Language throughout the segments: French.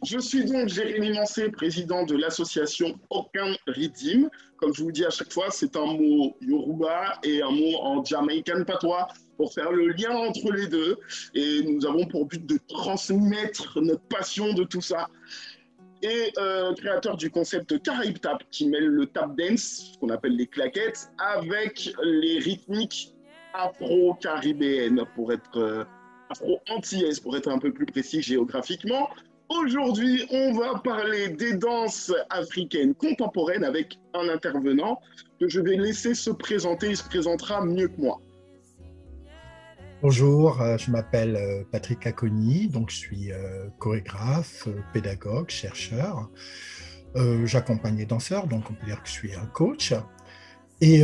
Je suis donc Jérémy Mancé, président de l'association Aucun Rythme. Comme je vous dis à chaque fois, c'est un mot Yoruba et un mot en Jamaïcain patois pour faire le lien entre les deux. Et nous avons pour but de transmettre notre passion de tout ça. Et créateur du concept Caraïbe Tap, qui mêle le tap dance, ce qu'on appelle les claquettes, avec les rythmiques afro-caribéennes, pour être afro-antillaises, pour être un peu plus précis géographiquement. Aujourd'hui, on va parler des danses africaines contemporaines avec un intervenant que je vais laisser se présenter. Il se présentera mieux que moi. Bonjour, je m'appelle Patrick Acconi, donc je suis chorégraphe, pédagogue, chercheur. J'accompagne les danseurs, donc on peut dire que je suis un coach. Et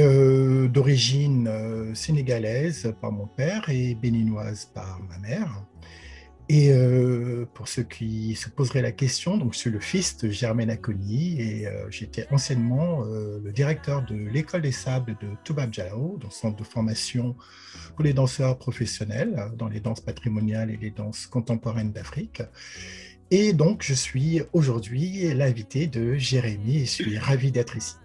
d'origine sénégalaise par mon père et béninoise par ma mère. Et pour ceux qui se poseraient la question, donc je suis le fils de Germaine Acconi et j'étais anciennement le directeur de l'École des Sables de Toubab Dialaw, dans le centre de formation pour les danseurs professionnels dans les danses patrimoniales et les danses contemporaines d'Afrique. Et donc je suis aujourd'hui l'invité de Jérémy et je suis ravi d'être ici.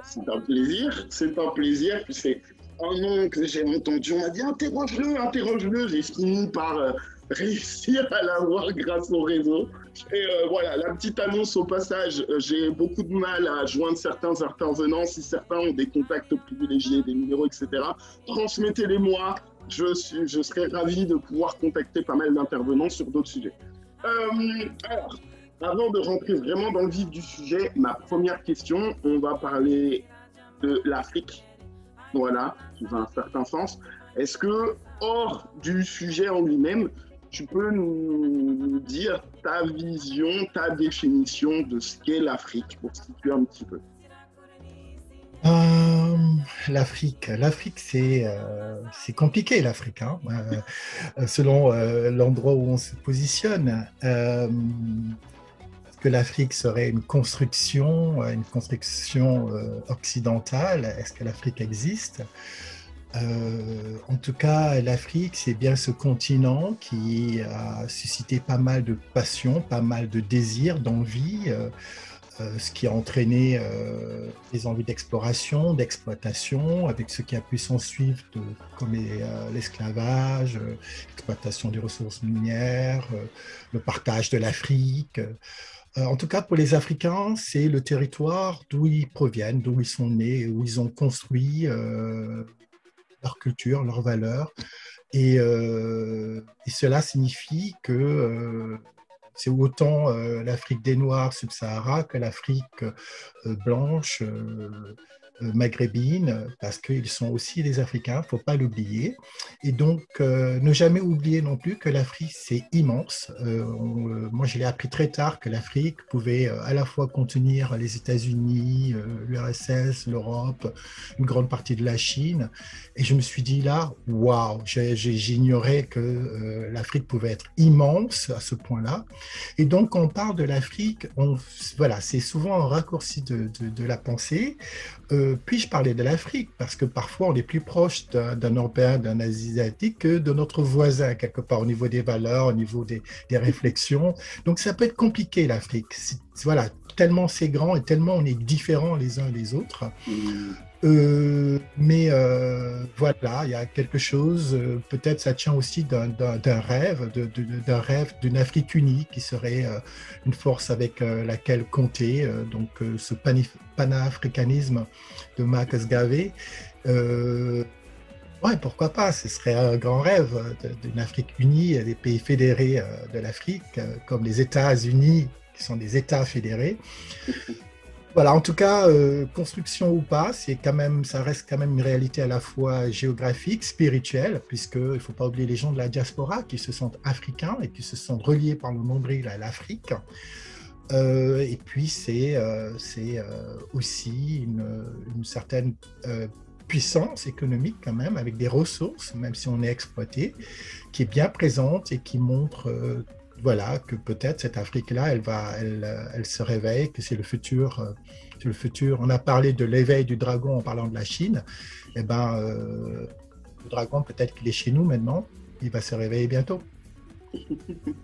C'est un plaisir, c'est un plaisir. Puis c'est un nom que j'ai entendu, on m'a dit interroge-le, interroge-le. J'ai fini par réussir à l'avoir grâce au réseau. Et voilà, la petite annonce au passage, j'ai beaucoup de mal à joindre certains intervenants. Si certains ont des contacts privilégiés, des numéros, etc., transmettez-les-moi. Je serais ravi de pouvoir contacter pas mal d'intervenants sur d'autres sujets. Alors, avant de rentrer vraiment dans le vif du sujet, ma première question, on va parler de l'Afrique. Voilà, dans un certain sens. Est-ce que, hors du sujet en lui-même, tu peux nous dire ta vision, ta définition de ce qu'est l'Afrique, pour situer un petit peu? L'Afrique, c'est compliqué l'Afrique, hein, selon l'endroit où on se positionne. Que l'Afrique serait une construction occidentale? Est-ce que l'Afrique existe? En tout cas, l'Afrique, c'est bien ce continent qui a suscité pas mal de passion, pas mal de désirs, d'envie, ce qui a entraîné des envies d'exploration, d'exploitation, avec ce qui a pu s'en suivre, comme l'esclavage, l'exploitation des ressources minières, le partage de l'Afrique. En tout cas, pour les Africains, c'est le territoire d'où ils proviennent, d'où ils sont nés, où ils ont construit leur culture, leurs valeurs. Et cela signifie que c'est autant l'Afrique des Noirs subsahara que l'Afrique blanche, maghrébine, parce qu'ils sont aussi des Africains, il ne faut pas l'oublier. Et donc, ne jamais oublier non plus que l'Afrique, c'est immense. Moi, je l'ai appris très tard que l'Afrique pouvait à la fois contenir les États-Unis, l'URSS, l'Europe, une grande partie de la Chine. Et je me suis dit là, waouh, j'ignorais que l'Afrique pouvait être immense à ce point-là. Et donc, quand on parle de l'Afrique, voilà, c'est souvent un raccourci de la pensée. Puis-je parler de l'Afrique? Parce que parfois, on est plus proche d'un Européen, d'un Asiatique que de notre voisin, quelque part, au niveau des valeurs, au niveau des réflexions. Donc, ça peut être compliqué, l'Afrique. Voilà, tellement c'est grand et tellement on est différents les uns les autres. Mais voilà, il y a quelque chose, peut-être ça tient aussi d'un rêve, d'un rêve d'une Afrique unie qui serait une force avec laquelle compter, donc ce panafricanisme de Marcus Garvey. Ouais, pourquoi pas, ce serait un grand rêve d'une Afrique unie, des pays fédérés de l'Afrique, comme les États-Unis, qui sont des États fédérés. Voilà, en tout cas, construction ou pas, ça reste quand même une réalité à la fois géographique, spirituelle, puisqu'il ne faut pas oublier les gens de la diaspora qui se sentent africains et qui se sentent reliés par le nombril à l'Afrique. Et puis, c'est aussi une certaine puissance économique quand même, avec des ressources, même si on est exploité, qui est bien présente et qui montre voilà, que peut-être cette Afrique-là, elle se réveille, que c'est le futur. On a parlé de l'éveil du dragon en parlant de la Chine. Eh ben, le dragon, peut-être qu'il est chez nous maintenant. Il va se réveiller bientôt.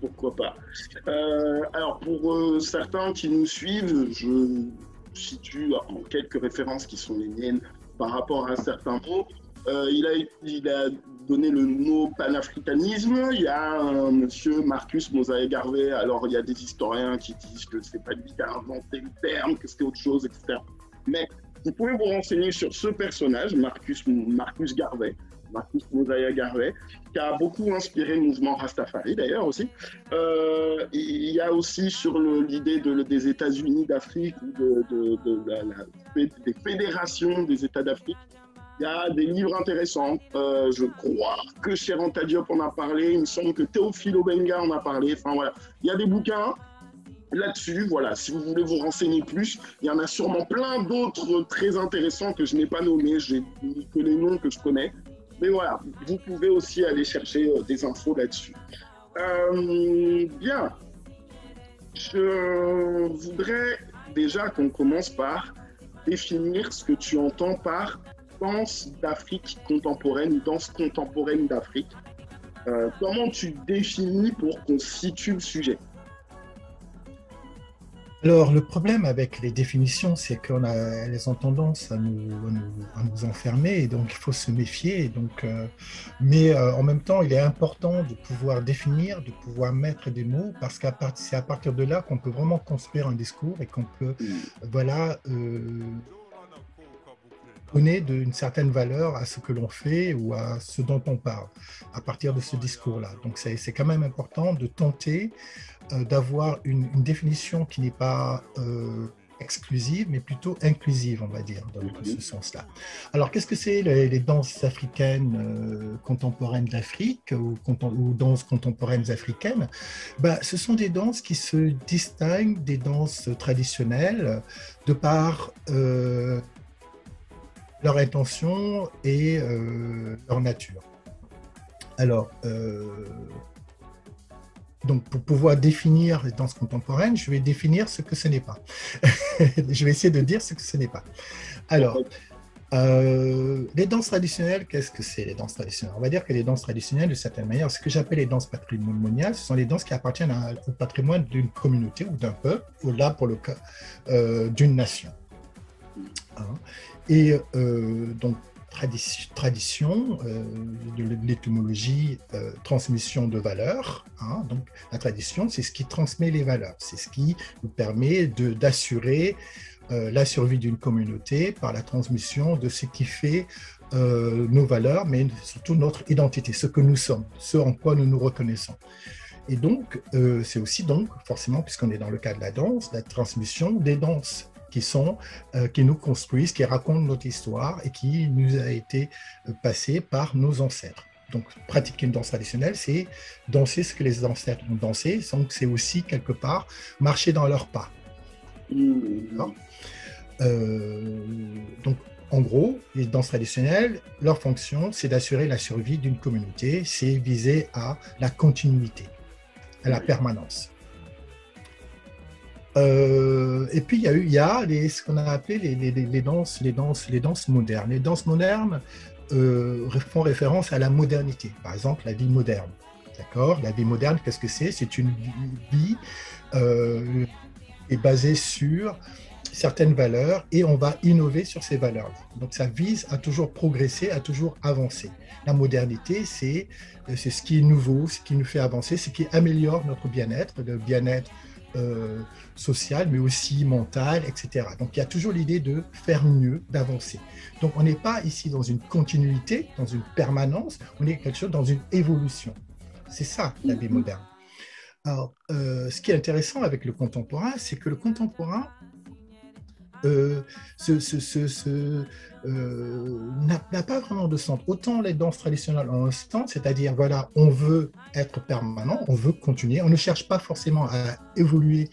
Pourquoi pas. Alors, pour certains qui nous suivent, je situe en quelques références qui sont les miennes par rapport à un certain mot. Il a donné le mot panafricanisme. Il y a un monsieur Marcus Mosaé Garvey. Alors, il y a des historiens qui disent que c'est pas lui qui a inventé le terme, que c'était autre chose, etc. Mais vous pouvez vous renseigner sur ce personnage, Marcus Garvey, Marcus Mosaïa Garvey, qui a beaucoup inspiré le mouvement Rastafari d'ailleurs aussi. Il y a aussi sur l'idée des États-Unis d'Afrique ou des fédérations des États d'Afrique. Il y a des livres intéressants. Je crois que Cheranta Diop en a parlé. Il me semble que Théophile Obenga en a parlé. Enfin voilà, il y a des bouquins là-dessus. Voilà, si vous voulez vous renseigner plus, il y en a sûrement plein d'autres très intéressants que je n'ai pas nommés. J'ai que les noms que je connais. Mais voilà, vous pouvez aussi aller chercher des infos là-dessus. Bien, je voudrais déjà qu'on commence par définir ce que tu entends par danse d'Afrique contemporaine, danse contemporaine d'Afrique. Comment tu définis pour qu'on situe le sujet? Alors, le problème avec les définitions, c'est qu'elles ont tendance à nous enfermer, et donc il faut se méfier. Mais en même temps, il est important de pouvoir définir, de pouvoir mettre des mots, parce que c'est à partir de là qu'on peut vraiment construire un discours et qu'on peut, voilà, donner une certaine valeur à ce que l'on fait ou à ce dont on parle, à partir de ce discours-là. Donc, c'est quand même important de tenter d'avoir une définition qui n'est pas exclusive, mais plutôt inclusive, on va dire, dans ce sens-là. Alors, qu'est-ce que c'est les danses africaines contemporaines d'Afrique ou danses contemporaines africaines? Ce sont des danses qui se distinguent des danses traditionnelles de par leur intention et leur nature. Alors, donc, pour pouvoir définir les danses contemporaines, je vais définir ce que ce n'est pas. Je vais essayer de dire ce que ce n'est pas. Alors, les danses traditionnelles, qu'est-ce que c'est les danses traditionnelles? On va dire que les danses traditionnelles, de certaine manière, ce que j'appelle les danses patrimoniales, ce sont les danses qui appartiennent au patrimoine d'une communauté ou d'un peuple, ou là, pour le cas, d'une nation. Hein? Et donc, tradition, de l'étymologie, transmission de valeurs. Hein. Donc, la tradition, c'est ce qui transmet les valeurs. C'est ce qui nous permet d'assurer la survie d'une communauté par la transmission de ce qui fait nos valeurs, mais surtout notre identité, ce que nous sommes, ce en quoi nous nous reconnaissons. Et donc, c'est aussi, donc, forcément, puisqu'on est dans le cas de la danse, la transmission des danses qui nous construisent, qui racontent notre histoire et qui nous a été passée par nos ancêtres. Donc, pratiquer une danse traditionnelle, c'est danser ce que les ancêtres ont dansé, donc c'est aussi, quelque part, marcher dans leurs pas. Donc, en gros, les danses traditionnelles, leur fonction, c'est d'assurer la survie d'une communauté, c'est viser à la continuité, à la permanence. Et puis il y a ce qu'on a appelé les danses modernes. Les danses modernes font référence à la modernité. Par exemple, la vie moderne. D'accord? La vie moderne, qu'est-ce que c'est? C'est une vie qui est basée sur certaines valeurs et on va innover sur ces valeurs. Donc ça vise à toujours progresser, à toujours avancer. La modernité, c'est ce qui est nouveau, ce qui nous fait avancer, ce qui améliore notre bien-être, le bien-être social, mais aussi mental, etc. Donc, il y a toujours l'idée de faire mieux, d'avancer. Donc, on n'est pas ici dans une continuité, dans une permanence, on est quelque chose dans une évolution. C'est ça, la vie moderne. Alors, ce qui est intéressant avec le contemporain, c'est que le contemporain n'a pas vraiment de sens. Autant les danses traditionnelles ont un sens, c'est-à-dire, voilà, on veut être permanent, on veut continuer, on ne cherche pas forcément à évoluer,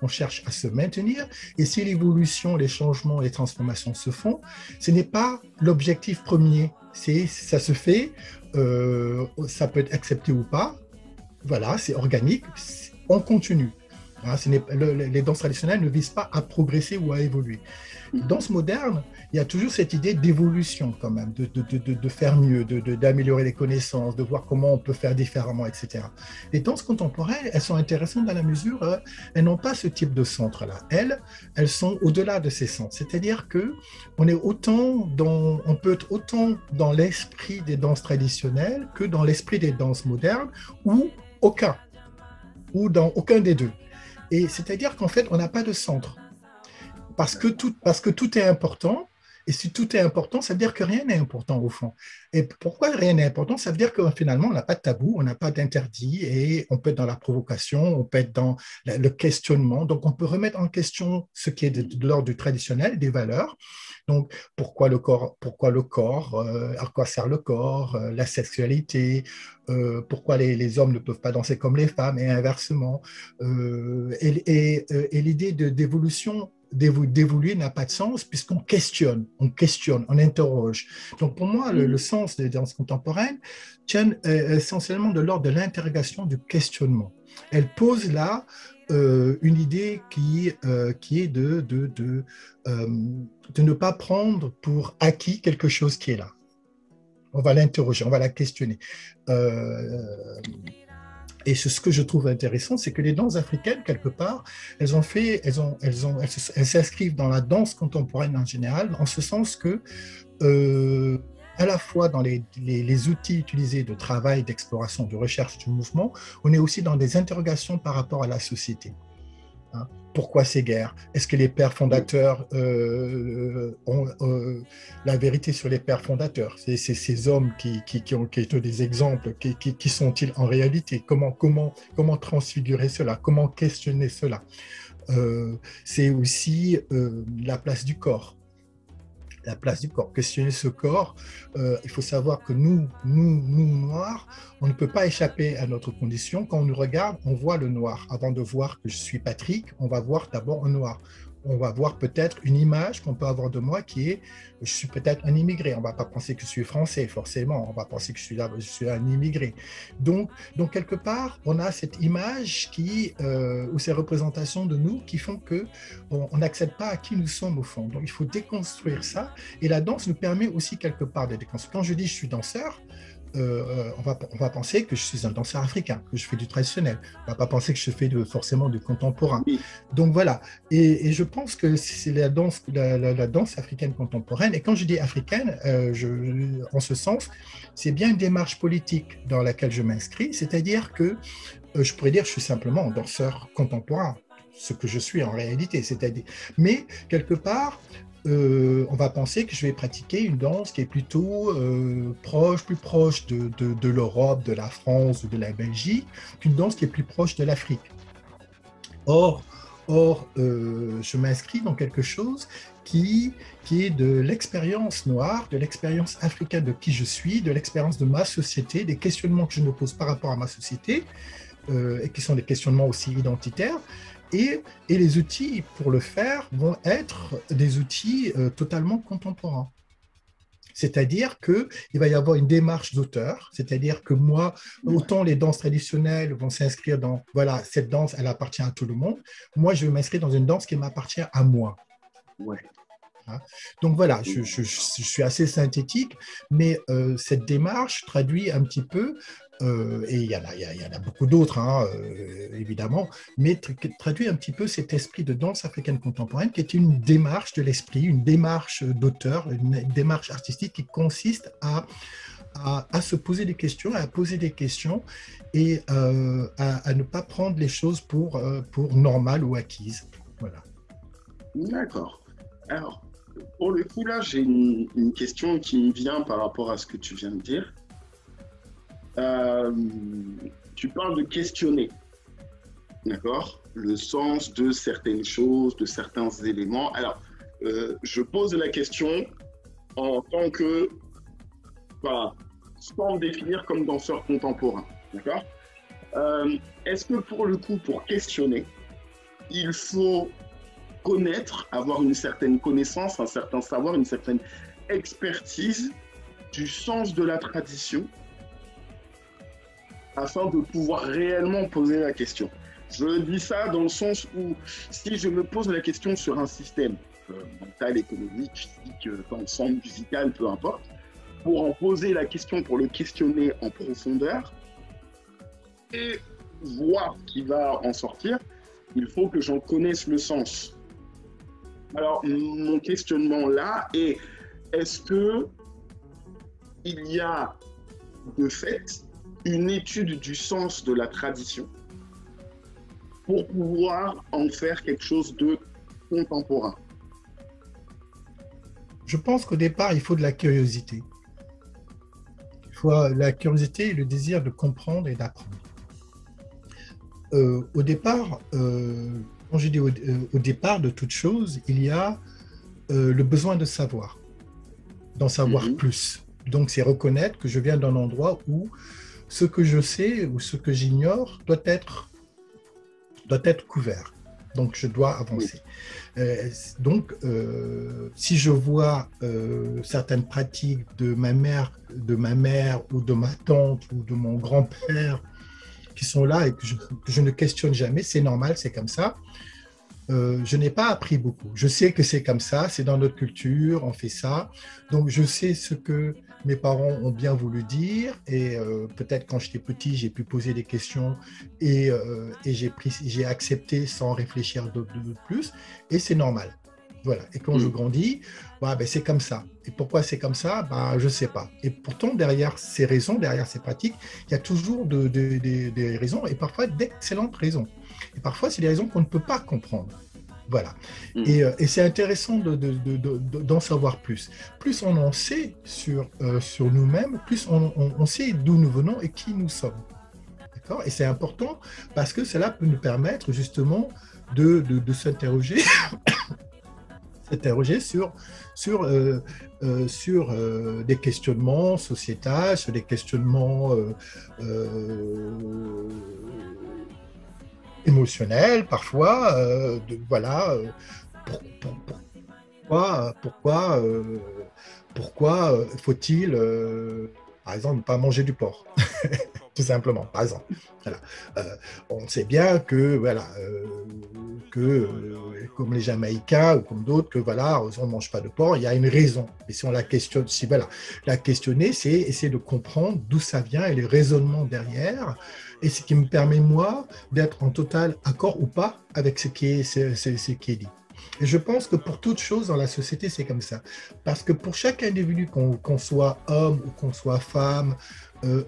on cherche à se maintenir, et si l'évolution, les changements, les transformations se font, ce n'est pas l'objectif premier, ça se fait, ça peut être accepté ou pas, voilà, c'est organique, on continue. Hein, les danses traditionnelles ne visent pas à progresser ou à évoluer. Danse moderne, il y a toujours cette idée d'évolution quand même, de faire mieux, d'améliorer les connaissances, de voir comment on peut faire différemment, etc. Les danses contemporaines, elles sont intéressantes dans la mesure, elles n'ont pas ce type de centre-là. Elles sont au-delà de ces centres. C'est-à-dire que on peut être autant dans l'esprit des danses traditionnelles que dans l'esprit des danses modernes, ou dans aucun des deux. Et c'est-à-dire qu'en fait, on n'a pas de centre. Parce que tout est important, et si tout est important, ça veut dire que rien n'est important au fond. Et pourquoi rien n'est important? Ça veut dire que finalement, on n'a pas de tabou, on n'a pas d'interdit, et on peut être dans la provocation, on peut être dans le questionnement. Donc, on peut remettre en question ce qui est de l'ordre du traditionnel, des valeurs. Donc, pourquoi le corps, à quoi sert le corps, la sexualité, pourquoi les hommes ne peuvent pas danser comme les femmes, et inversement. Et l'idée d'évolution, d'évoluer n'a pas de sens puisqu'on questionne, on interroge. Donc pour moi, le sens des danses contemporaines tient essentiellement de l'ordre de l'interrogation, du questionnement. Elle pose là une idée qui est de ne pas prendre pour acquis quelque chose qui est là. On va l'interroger, on va la questionner. Et ce que je trouve intéressant, c'est que les danses africaines, quelque part, elles s'inscrivent dans la danse contemporaine en général, en ce sens que, à la fois dans les outils utilisés de travail, d'exploration, de recherche du mouvement, on est aussi dans des interrogations par rapport à la société. Hein? Pourquoi ces guerres? Est-ce que les pères fondateurs ont la vérité sur les pères fondateurs? C'est ces hommes qui ont des exemples, qui sont-ils en réalité? Comment transfigurer cela? Comment questionner cela? C'est aussi la place du corps. La place du corps, questionner ce corps. Il faut savoir que nous, noirs, on ne peut pas échapper à notre condition. Quand on nous regarde, on voit le noir. Avant de voir que je suis Patrick, on va voir d'abord un noir. On va voir peut-être une image qu'on peut avoir de moi qui est, je suis peut-être un immigré. On ne va pas penser que je suis français, forcément. On va penser que je suis un immigré. Donc, quelque part, on a cette image ou ces représentations de nous qui font qu'on n'accède pas à qui nous sommes au fond. Donc, il faut déconstruire ça. Et la danse nous permet aussi quelque part de déconstruire. Quand je dis je suis danseur, on va penser que je suis un danseur africain, que je fais du traditionnel. On ne va pas penser que je fais forcément du contemporain. Oui. Donc voilà. Et je pense que c'est la danse africaine contemporaine. Et quand je dis africaine, en ce sens, c'est bien une démarche politique dans laquelle je m'inscris. C'est-à-dire que je pourrais dire que je suis simplement un danseur contemporain, ce que je suis en réalité. Mais quelque part, on va penser que je vais pratiquer une danse qui est plutôt plus proche de l'Europe, de la France ou de la Belgique, qu'une danse qui est plus proche de l'Afrique. Or, je m'inscris dans quelque chose qui est de l'expérience noire, de l'expérience africaine de qui je suis, de l'expérience de ma société, des questionnements que je me pose par rapport à ma société, et qui sont des questionnements aussi identitaires. Et les outils pour le faire vont être des outils totalement contemporains. C'est-à-dire qu'il va y avoir une démarche d'auteur, c'est-à-dire que moi, autant les danses traditionnelles vont s'inscrire dans, voilà, cette danse, elle appartient à tout le monde, moi, je vais m'inscrire dans une danse qui m'appartient à moi. Ouais. Donc voilà, je suis assez synthétique, mais cette démarche traduit un petit peu, et il y en a beaucoup d'autres, évidemment, mais traduit un petit peu cet esprit de danse africaine contemporaine qui est une démarche de l'esprit, une démarche d'auteur, une démarche artistique qui consiste à se poser des questions, à poser des questions et à ne pas prendre les choses pour normales ou acquises. Voilà. D'accord. Alors, pour le coup, là, j'ai une question qui me vient par rapport à ce que tu viens de dire. Tu parles de questionner, d'accord? Le sens de certaines choses, de certains éléments. Alors, je pose la question en tant que, voilà, sans me définir comme danseur contemporain, d'accord? Est-ce que pour le coup, pour questionner, il faut connaître, avoir une certaine connaissance, un certain savoir, une certaine expertise du sens de la tradition afin de pouvoir réellement poser la question. Je dis ça dans le sens où si je me pose la question sur un système mental, économique, physique, ensemble, musical, peu importe, pour en poser la question, pour le questionner en profondeur et voir ce qui va en sortir, il faut que j'en connaisse le sens. Alors, mon questionnement là est, est-ce que il y a de fait une étude du sens de la tradition pour pouvoir en faire quelque chose de contemporain? Je pense qu'au départ, il faut de la curiosité. Il faut la curiosité et le désir de comprendre et d'apprendre. Au départ, quand je dis au départ de toute chose, il y a le besoin de savoir, d'en savoir plus. Donc, c'est reconnaître que je viens d'un endroit où ce que je sais ou ce que j'ignore doit être couvert. Donc, je dois avancer. Si je vois certaines pratiques de ma mère ou de ma tante ou de mon grand-père qui sont là et que je ne questionne jamais, c'est normal, c'est comme ça. Je n'ai pas appris beaucoup. Je sais que c'est comme ça, c'est dans notre culture, on fait ça. Donc, je sais ce que mes parents ont bien voulu dire et peut-être quand j'étais petit, j'ai pu poser des questions et j'ai accepté sans réfléchir de plus et c'est normal. Voilà. Et quand je grandis, c'est comme ça. Et pourquoi c'est comme ça? Je ne sais pas. Et pourtant, derrière ces raisons, derrière ces pratiques, il y a toujours des raisons et parfois d'excellentes raisons. Et parfois, c'est des raisons qu'on ne peut pas comprendre. Voilà. Et c'est intéressant d'en savoir plus. Plus on en sait sur nous-mêmes, plus on sait d'où nous venons et qui nous sommes. D'accord? Et c'est important parce que cela peut nous permettre justement de s'interroger sur des questionnements sociétals, sur des questionnements émotionnels parfois, pourquoi faut-il, par exemple, ne pas manger du porc tout simplement, par exemple. Voilà. On sait bien que, comme les Jamaïcains ou comme d'autres, que voilà, on ne mange pas de porc, il y a une raison. Et si on la questionne, la questionner, c'est essayer de comprendre d'où ça vient et les raisonnements derrière, et ce qui me permet, moi, d'être en total accord ou pas avec ce qui est dit. Et je pense que pour toute chose dans la société, c'est comme ça. Parce que pour chaque individu, qu'on soit homme ou qu'on soit femme,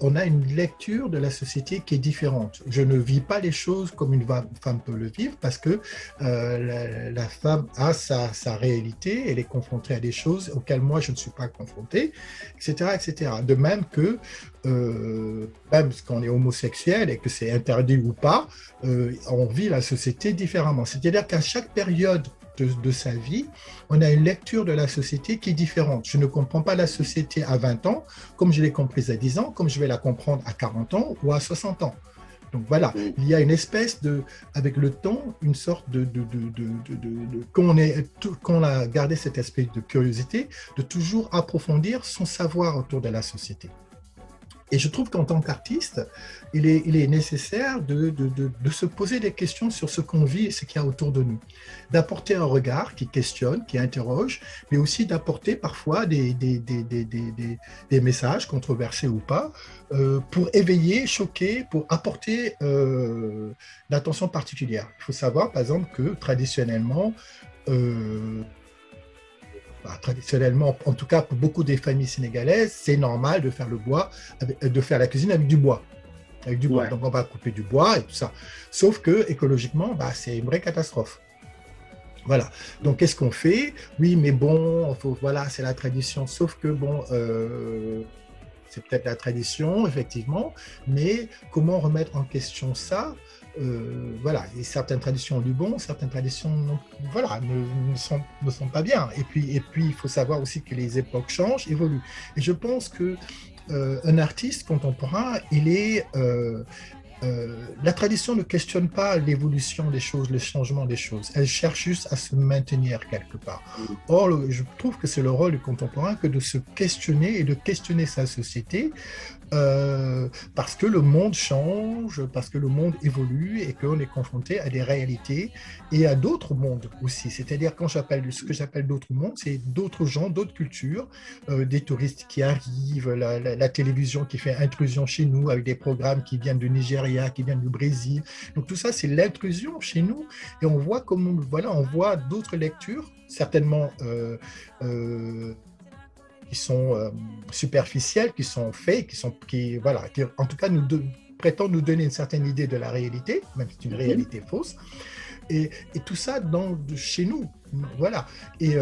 on a une lecture de la société qui est différente. Je ne vis pas les choses comme une femme peut le vivre parce que la femme a sa réalité, elle est confrontée à des choses auxquelles moi je ne suis pas confronté, etc., etc. De même que même quand on est homosexuel et que c'est interdit ou pas, on vit la société différemment. C'est-à-dire qu'à chaque période de sa vie, on a une lecture de la société qui est différente. Je ne comprends pas la société à 20 ans comme je l'ai comprise à 10 ans, comme je vais la comprendre à 40 ans ou à 60 ans. Donc voilà, il y a une espèce avec le temps, une sorte qu'on a gardé cet aspect de curiosité, de toujours approfondir son savoir autour de la société. Et je trouve qu'en tant qu'artiste, il est nécessaire de se poser des questions sur ce qu'on vit et ce qu'il y a autour de nous. D'apporter un regard qui questionne, qui interroge, mais aussi d'apporter parfois des messages, controversés ou pas, pour éveiller, choquer, pour apporter l'attention particulière. Il faut savoir, par exemple, que traditionnellement, en tout cas pour beaucoup des familles sénégalaises, c'est normal de faire de faire la cuisine avec du bois. Ouais. Donc on va couper du bois et tout ça. Sauf que écologiquement, c'est une vraie catastrophe. Voilà. Donc qu'est-ce qu'on fait? Oui, mais bon, voilà, c'est la tradition. Sauf que bon, c'est peut-être la tradition, effectivement, mais comment remettre en question ça? Voilà, et certaines traditions ont du bon, certaines traditions ne sont pas bien. Et puis, il faut savoir aussi que les époques changent, évoluent. Et je pense que un artiste contemporain, la tradition ne questionne pas l'évolution des choses, le changement des choses. Elle cherche juste à se maintenir quelque part. Or, je trouve que c'est le rôle du contemporain que de se questionner et de questionner sa société Parce que le monde change, parce que le monde évolue et qu'on est confronté à des réalités et à d'autres mondes aussi. C'est-à-dire quand ce que j'appelle d'autres mondes, c'est d'autres gens, d'autres cultures, des touristes qui arrivent, la télévision qui fait intrusion chez nous avec des programmes qui viennent du Nigeria, qui viennent du Brésil. Donc tout ça, c'est l'intrusion chez nous et on voit voilà, on voit d'autres lectures, certainement qui sont superficielles, qui sont fake, voilà, qui en tout cas prétendent nous donner une certaine idée de la réalité, même si c'est une réalité fausse, et tout ça chez nous, voilà. Et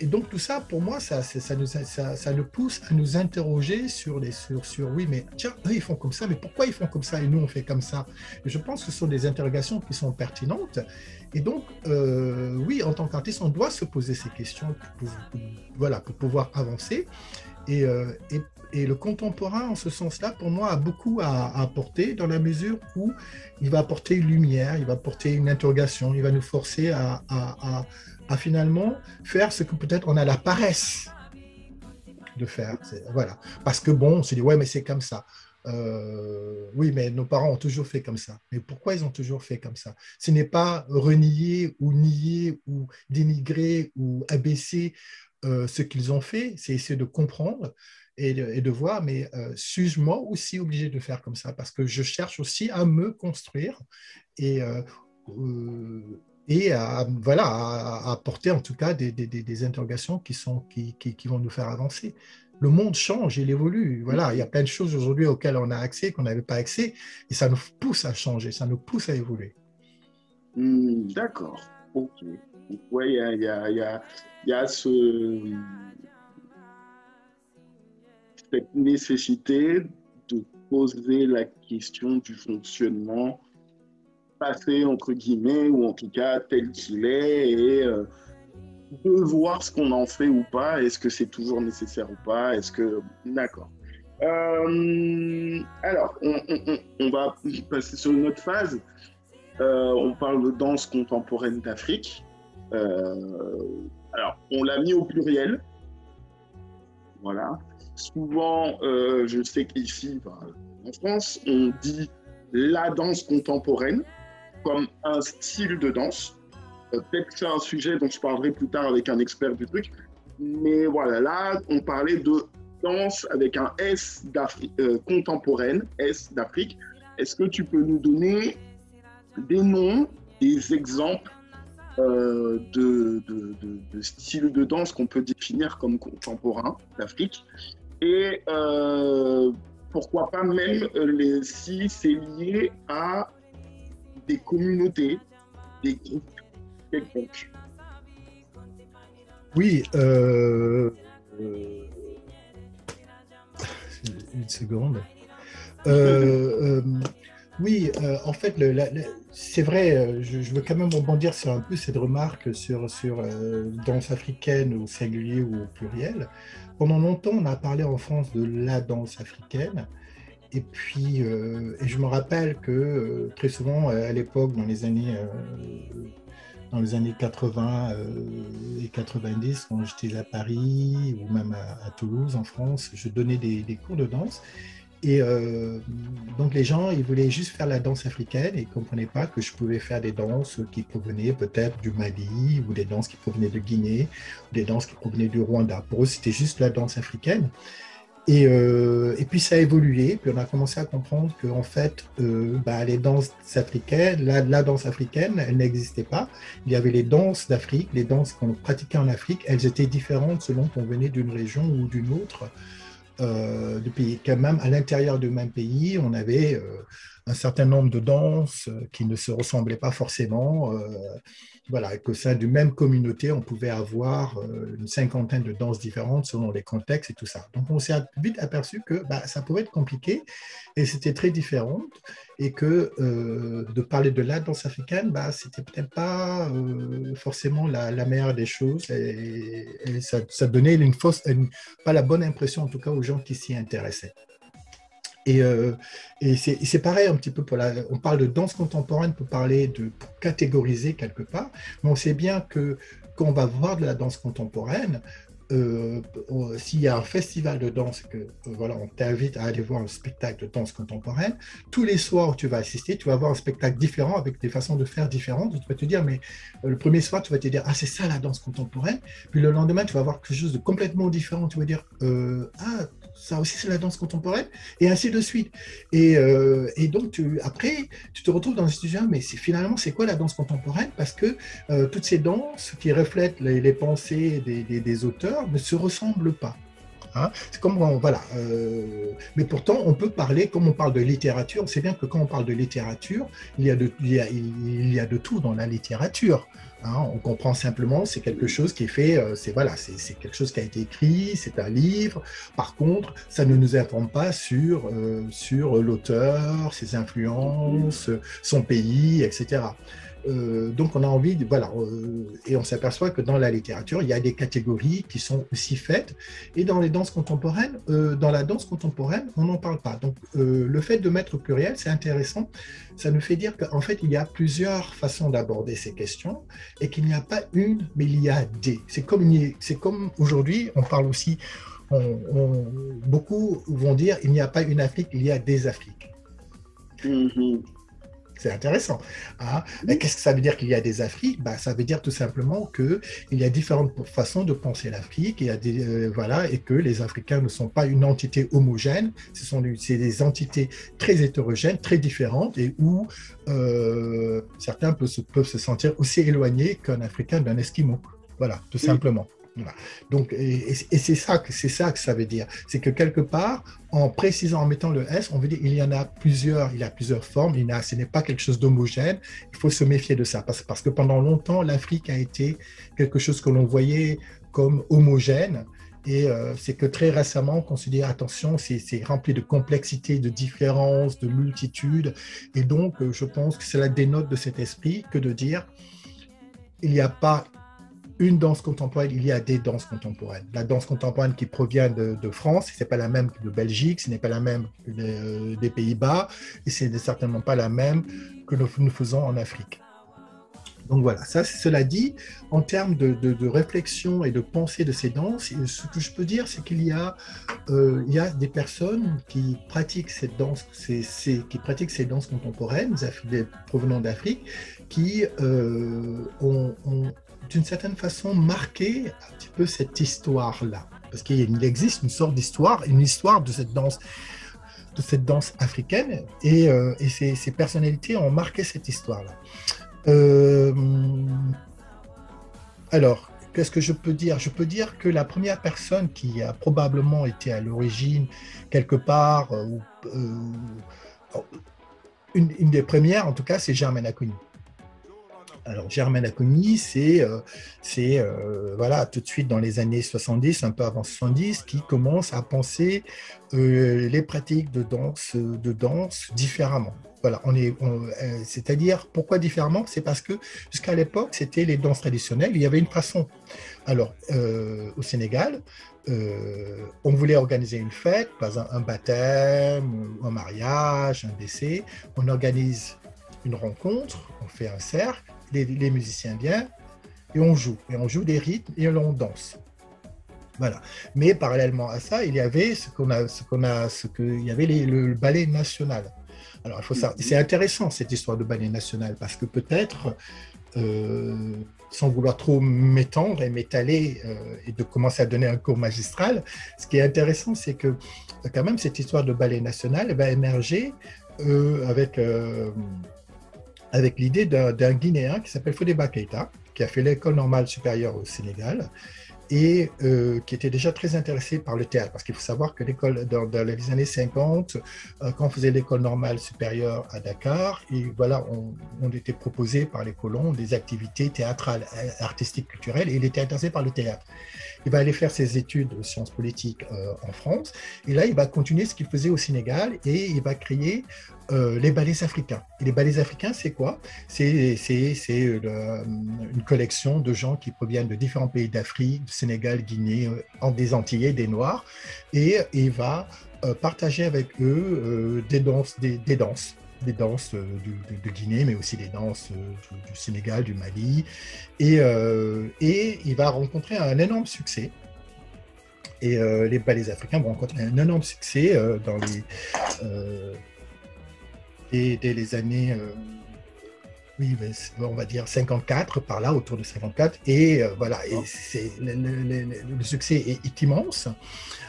donc tout ça, pour moi, ça nous pousse à nous interroger sur oui, mais tiens, eux ils font comme ça, mais pourquoi ils font comme ça et nous on fait comme ça? Et je pense que ce sont des interrogations qui sont pertinentes. Et donc, oui, en tant qu'artiste, on doit se poser ces questions pour pouvoir avancer. Et le contemporain, en ce sens-là, pour moi, a beaucoup à apporter dans la mesure où il va apporter une lumière, il va apporter une interrogation, il va nous forcer à finalement faire ce que peut-être on a la paresse de faire. Voilà. Parce que bon, on se dit, ouais, mais c'est comme ça. Oui, mais nos parents ont toujours fait comme ça. Mais pourquoi ils ont toujours fait comme ça? Ce n'est pas renier ou nier ou dénigrer ou abaisser ce qu'ils ont fait, c'est essayer de comprendre et de voir, mais suis-je moi aussi obligé de faire comme ça? Parce que je cherche aussi à me construire et voilà, à apporter en tout cas des interrogations qui vont nous faire avancer. Le monde change, il évolue. Voilà, il y a plein de choses aujourd'hui auxquelles on a accès, qu'on n'avait pas accès, et ça nous pousse à changer, ça nous pousse à évoluer. D'accord, ok. Oui, il y a cette nécessité de poser la question du fonctionnement passé, entre guillemets, ou en tout cas tel qu'il est, et de voir ce qu'on en fait ou pas, est-ce que c'est toujours nécessaire ou pas, est-ce que... D'accord. Alors, on va passer sur une autre phase. On parle de danse contemporaine d'Afrique. Alors, on l'a mis au pluriel. Voilà. Souvent, je sais qu'ici, en France, on dit la danse contemporaine comme un style de danse. Peut-être que c'est un sujet dont je parlerai plus tard avec un expert du truc. Mais voilà, là, on parlait de danse avec un S d'Afrique, contemporaine, S d'Afrique. Est-ce que tu peux nous donner des noms, des exemples de styles de danse qu'on peut définir comme contemporains d'Afrique? Et pourquoi pas même si c'est lié à des communautés, des groupes quelconques? Oui, une seconde. Oui, en fait, c'est vrai, je veux quand même rebondir sur un peu cette remarque sur danse africaine au singulier ou au pluriel. Pendant longtemps, on a parlé en France de la danse africaine. Et puis, et je me rappelle que très souvent, à l'époque, dans les années 80 et 90, quand j'étais à Paris ou même à Toulouse, en France, je donnais des cours de danse. Et donc les gens, ils voulaient juste faire la danse africaine et ils ne comprenaient pas que je pouvais faire des danses qui provenaient peut-être du Mali ou des danses qui provenaient de Guinée ou des danses qui provenaient du Rwanda. Pour eux, c'était juste la danse africaine. Et puis ça a évolué, puis on a commencé à comprendre qu'en fait, les danses africaines, la danse africaine, elle n'existait pas. Il y avait les danses d'Afrique, les danses qu'on pratiquait en Afrique, elles étaient différentes selon qu'on venait d'une région ou d'une autre. Du pays. Quand même, à l'intérieur du même pays, on avait un certain nombre de danses qui ne se ressemblaient pas forcément. Voilà, qu'au sein d'une même communauté, on pouvait avoir une cinquantaine de danses différentes selon les contextes et tout ça. Donc, on s'est vite aperçu que ça pouvait être compliqué et c'était très différent et que de parler de la danse africaine, c'était peut-être pas forcément la meilleure des choses et ça donnait pas la bonne impression en tout cas aux gens qui s'y intéressaient. Et c'est pareil un petit peu on parle de danse contemporaine pour catégoriser quelque part, mais on sait bien que quand on va voir de la danse contemporaine, s'il y a un festival de danse, voilà, on t'invite à aller voir un spectacle de danse contemporaine, tous les soirs où tu vas assister, tu vas voir un spectacle différent avec des façons de faire différentes. Tu vas te dire, mais le premier soir, tu vas te dire, ah, c'est ça la danse contemporaine. Puis le lendemain, tu vas voir quelque chose de complètement différent. Tu vas dire, ah, ça aussi, c'est la danse contemporaine, et ainsi de suite. Et donc, après, tu te retrouves dans une situation, mais finalement, c'est quoi la danse contemporaine? Parce que toutes ces danses qui reflètent les pensées des auteurs ne se ressemblent pas. Hein, c'est comme, voilà. Mais pourtant, on peut parler, comme on parle de littérature, on sait bien que quand on parle de littérature, il y a de tout dans la littérature. Hein, on comprend simplement, c'est quelque chose qui est fait, c'est quelque chose qui a été écrit, c'est un livre. Par contre, ça ne nous informe pas sur l'auteur, ses influences, son pays, etc. Donc on a envie, et on s'aperçoit que dans la littérature, il y a des catégories qui sont aussi faites, et dans les danses contemporaines, dans la danse contemporaine, on n'en parle pas. Donc le fait de mettre au pluriel, c'est intéressant, ça nous fait dire qu'en fait, il y a plusieurs façons d'aborder ces questions, et qu'il n'y a pas une, mais il y a des. C'est comme aujourd'hui, on parle aussi, beaucoup vont dire, il n'y a pas une Afrique, il y a des Afriques. Mhm. C'est intéressant. Hein? Qu'est-ce que ça veut dire qu'il y a des Afriques? Ça veut dire tout simplement qu'il y a différentes façons de penser l'Afrique, et que les Africains ne sont pas une entité homogène, c'est des entités très hétérogènes, très différentes, et où certains peuvent se sentir aussi éloignés qu'un Africain d'un Esquimau. Voilà, tout simplement. Voilà. Donc, et c'est ça que ça veut dire. C'est que quelque part, en précisant, en mettant le S, on veut dire il y a plusieurs formes, ce n'est pas quelque chose d'homogène, il faut se méfier de ça, parce que pendant longtemps, l'Afrique a été quelque chose que l'on voyait comme homogène, et c'est que très récemment qu'on se dit attention, c'est rempli de complexité, de différences, de multitudes, et donc je pense que c'est la dénote de cet esprit que de dire il n'y a pas une danse contemporaine, il y a des danses contemporaines. La danse contemporaine qui provient de France, ce n'est pas la même que de Belgique, ce n'est pas la même que des Pays-Bas, et ce n'est certainement pas la même que nous faisons en Afrique. Donc voilà, cela dit, en termes de réflexion et de pensée de ces danses, ce que je peux dire, c'est qu'il y a des personnes qui pratiquent cette danse, qui pratiquent ces danses contemporaines, provenant d'Afrique, qui ont d'une certaine façon marqué un petit peu cette histoire-là. Parce qu'il existe une sorte d'histoire, une histoire de cette danse africaine, et ces personnalités ont marqué cette histoire-là. Alors, qu'est-ce que je peux dire? Je peux dire que la première personne qui a probablement été à l'origine, quelque part, une des premières, en tout cas, c'est Germaine Acogny. Alors, Germaine Acogny, c'est tout de suite dans les années 70, un peu avant 70, qui commence à penser les pratiques de danse différemment. Voilà, c'est-à-dire, pourquoi différemment? C'est parce que jusqu'à l'époque, c'était les danses traditionnelles, il y avait une façon. Alors, au Sénégal, on voulait organiser une fête, par exemple un baptême, un mariage, un décès, on organise une rencontre, on fait un cercle, les musiciens viennent et on joue des rythmes et on danse. Voilà. Mais parallèlement à ça, il y avait le ballet national. Alors, il faut savoir, c'est intéressant cette histoire de ballet national parce que peut-être, sans vouloir trop m'étendre et m'étaler et de commencer à donner un cours magistral, ce qui est intéressant, c'est que quand même cette histoire de ballet national va émerger avec l'idée d'un Guinéen qui s'appelle Fodéba Keïta, qui a fait l'école normale supérieure au Sénégal et qui était déjà très intéressé par le théâtre. Parce qu'il faut savoir que dans les années 50, quand on faisait l'école normale supérieure à Dakar, et voilà, on était proposé par les colons des activités théâtrales, artistiques, culturelles, et il était intéressé par le théâtre. Il va aller faire ses études de sciences politiques en France, et là, il va continuer ce qu'il faisait au Sénégal, et il va créer les ballets africains. Et les ballets africains, c'est quoi? C'est une collection de gens qui proviennent de différents pays d'Afrique, du Sénégal, Guinée, des Antillais, des Noirs, et il va partager avec eux des danses de Guinée, mais aussi des danses du Sénégal, du Mali, et il va rencontrer un énorme succès. Et les ballets africains vont rencontrer un énorme succès dès les années, oui, on va dire 54, par là, autour de 54. Et voilà, et le succès est immense,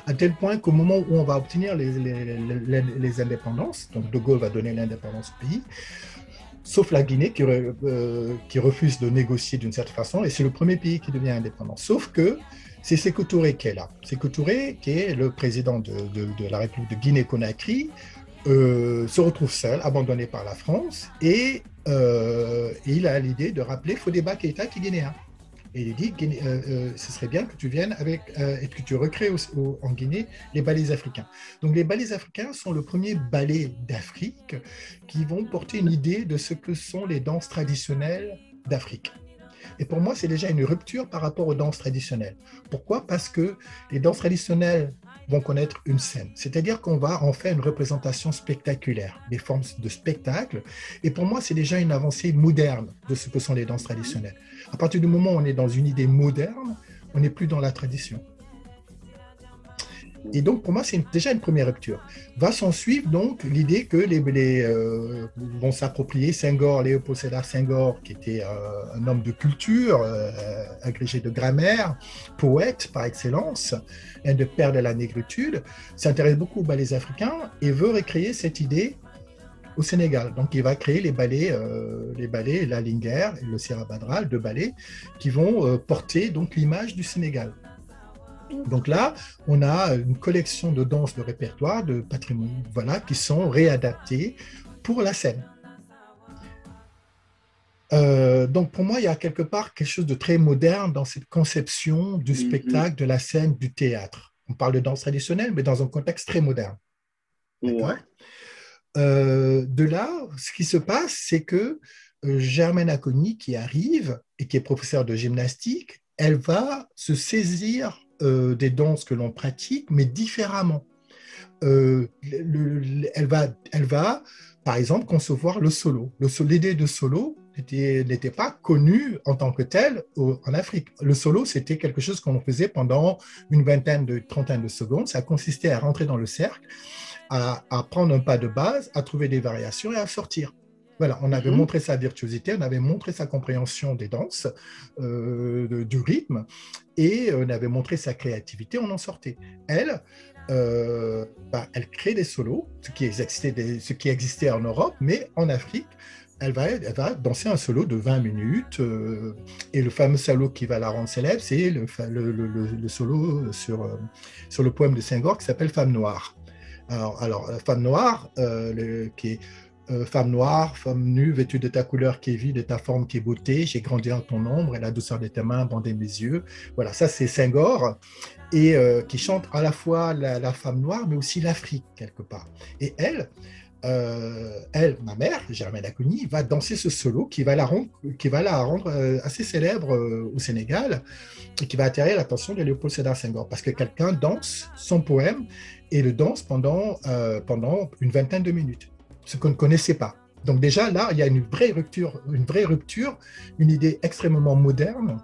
à tel point qu'au moment où on va obtenir les indépendances, donc De Gaulle va donner l'indépendance au pays, sauf la Guinée qui refuse de négocier d'une certaine façon, et c'est le premier pays qui devient indépendant. Sauf que c'est Sékou Touré qui est là. Sékou Touré, qui est le président de la République de Guinée-Conakry, se retrouve seul, abandonné par la France, et il a l'idée de rappeler Fodéba Keïta, qui est guinéen. Et il dit, ce serait bien que tu viennes et que tu recrées en Guinée les ballets africains. Donc les ballets africains sont le premier ballet d'Afrique qui vont porter une idée de ce que sont les danses traditionnelles d'Afrique. Et pour moi, c'est déjà une rupture par rapport aux danses traditionnelles. Pourquoi ? Parce que les danses traditionnelles vont connaître une scène. C'est-à-dire qu'on va en faire une représentation spectaculaire, des formes de spectacle. Et pour moi, c'est déjà une avancée moderne de ce que sont les danses traditionnelles. À partir du moment où on est dans une idée moderne, on n'est plus dans la tradition. Et donc, pour moi, c'est déjà une première rupture. Va s'en suivre donc l'idée que vont s'approprier Senghor, Léopold Sédar Senghor, qui était un homme de culture, agrégé de grammaire, poète par excellence, un des pères de la négritude, s'intéresse beaucoup aux ballets africains et veut recréer cette idée au Sénégal. Donc, il va créer les ballets La Linguère et le Sierra Badral, deux ballets qui vont porter donc l'image du Sénégal. Donc là, on a une collection de danses de répertoire, de patrimoine, voilà, qui sont réadaptées pour la scène. Donc pour moi, il y a quelque part quelque chose de très moderne dans cette conception du spectacle, de la scène, du théâtre. On parle de danse traditionnelle, mais dans un contexte très moderne. Ouais. De là, ce qui se passe, c'est que Germaine Acogny, qui arrive et qui est professeure de gymnastique, elle va se saisir des danses que l'on pratique, mais différemment. Elle va, par exemple, concevoir le solo. L'idée de solo n'était pas connue en tant que telle en Afrique. Le solo, c'était quelque chose qu'on faisait pendant une trentaine de secondes. Ça consistait à rentrer dans le cercle, à prendre un pas de base, à trouver des variations et à sortir. Voilà, on avait montré sa virtuosité, on avait montré sa compréhension des danses, du rythme, et on avait montré sa créativité, on en sortait. Elle crée des solos, ce qui existait en Europe, mais en Afrique, elle va danser un solo de 20 minutes, et le fameux solo qui va la rendre célèbre, c'est le solo sur le poème de Senghor qui s'appelle Femme noire. Alors Femme noire, qui est femme noire, femme nue, vêtue de ta couleur qui est vie, de ta forme qui est beauté, j'ai grandi en ton ombre et la douceur de tes mains bandait mes yeux. Voilà, ça c'est Senghor, et qui chante à la fois la femme noire, mais aussi l'Afrique, quelque part. Et elle, ma mère, Germaine Acogny, va danser ce solo qui va la rendre assez célèbre au Sénégal, et qui va attirer l'attention de Léopold Sédar Senghor, parce que quelqu'un danse son poème et le danse pendant une vingtaine de minutes, ce qu'on ne connaissait pas. Donc déjà, là, il y a une vraie rupture, une idée extrêmement moderne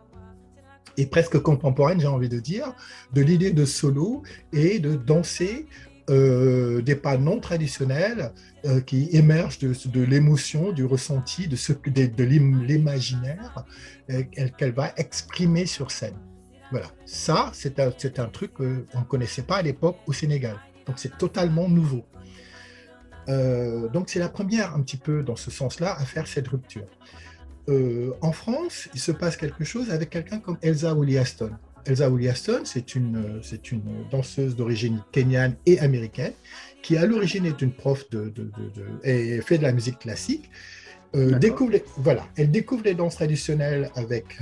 et presque contemporaine, j'ai envie de dire, de l'idée de solo et de danser des pas non traditionnels qui émergent de l'émotion, du ressenti, de l'imaginaire qu'elle va exprimer sur scène. Voilà, ça, c'est un truc qu'on ne connaissait pas à l'époque au Sénégal. Donc c'est totalement nouveau. Donc c'est la première un petit peu dans ce sens-là à faire cette rupture. En France, il se passe quelque chose avec quelqu'un comme Elsa Williaston. Elsa Williaston, c'est une danseuse d'origine kenyane et américaine qui à l'origine est une prof et fait de la musique classique. Elle découvre les danses traditionnelles avec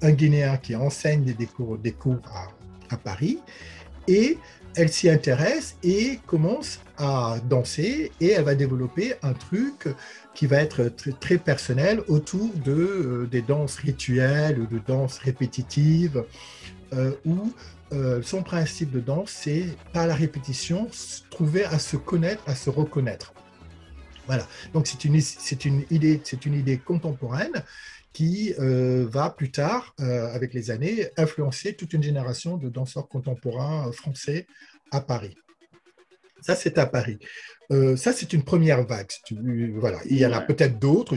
un Guinéen qui enseigne des cours à Paris, et elle s'y intéresse et commence à danser, et elle va développer un truc qui va être très, très personnel autour des danses rituelles ou de danses répétitives, où son principe de danse, c'est par la répétition, trouver à se connaître, à se reconnaître. Voilà. Donc c'est une idée contemporaine qui va plus tard, avec les années, influencer toute une génération de danseurs contemporains français à Paris. Ça, c'est à Paris. Ça, c'est une première vague. Voilà. Il y en a Ouais. peut-être d'autres,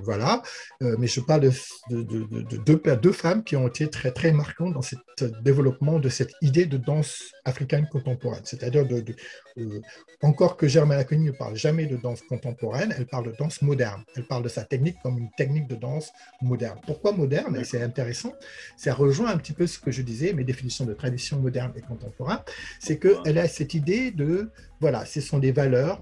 voilà. Mais je parle de deux femmes qui ont été très, très marquantes dans ce développement de cette idée de danse africaine contemporaine. C'est-à-dire, encore que Germaine Acogny ne parle jamais de danse contemporaine, elle parle de danse moderne. Elle parle de sa technique comme une technique de danse moderne. Pourquoi moderne? Et c'est intéressant, ça rejoint un petit peu ce que je disais, mes définitions de tradition moderne et contemporaine, c'est qu'elle a cette idée de voilà, ce sont des valeurs.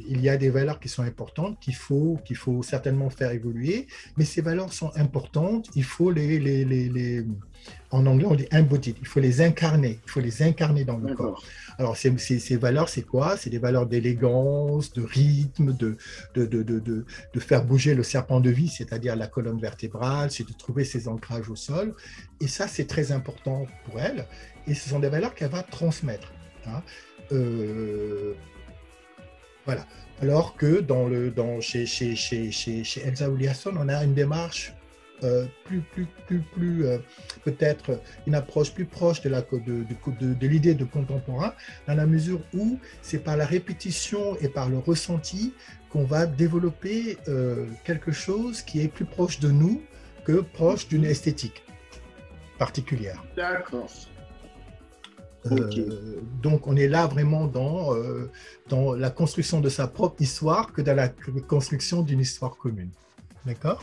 Il y a des valeurs qui sont importantes, qu'il faut certainement faire évoluer, mais ces valeurs sont importantes. Il faut en anglais, on dit embodied. Il faut les incarner. Il faut les incarner dans le corps. Alors, ces valeurs, c'est quoi? C'est des valeurs d'élégance, de rythme, de faire bouger le serpent de vie, c'est-à-dire la colonne vertébrale, c'est de trouver ses ancrages au sol. Et ça, c'est très important pour elle. Et ce sont des valeurs qu'elle va transmettre. Hein. Voilà. Alors que chez Elsa Oliasson, on a une démarche peut-être une approche plus proche de l'idée de contemporain, dans la mesure où c'est par la répétition et par le ressenti qu'on va développer quelque chose qui est plus proche de nous que proche d'une esthétique particulière. D'accord. Donc, on est là vraiment dans la construction de sa propre histoire que dans la construction d'une histoire commune. D'accord?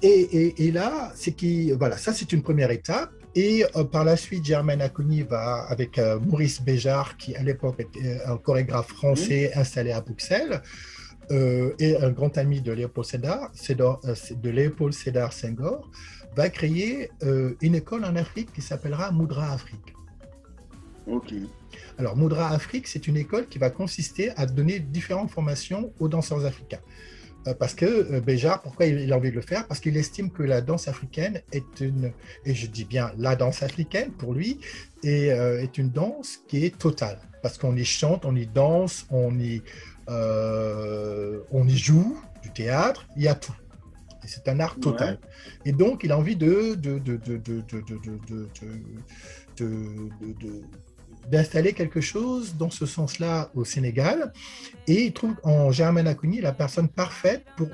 Et là, voilà, ça c'est une première étape. Et par la suite, Germaine Acogny va avec Maurice Béjart, qui à l'époque était un chorégraphe français installé à Bruxelles, et un grand ami de Léopold Sédar Senghor, va créer une école en Afrique qui s'appellera Mudra Afrique. Alors, Mudra Afrique, c'est une école qui va consister à donner différentes formations aux danseurs africains. Parce que Béjart, pourquoi il a envie de le faire? Parce qu'il estime que la danse africaine est et je dis bien la danse africaine pour lui, est une danse qui est totale. Parce qu'on y chante, on y danse, on y joue, du théâtre, il y a tout. C'est un art total. Ouais. Et donc, il a envie d'installer quelque chose dans ce sens-là au Sénégal. Et il trouve en Germaine Acogny la personne parfaite pour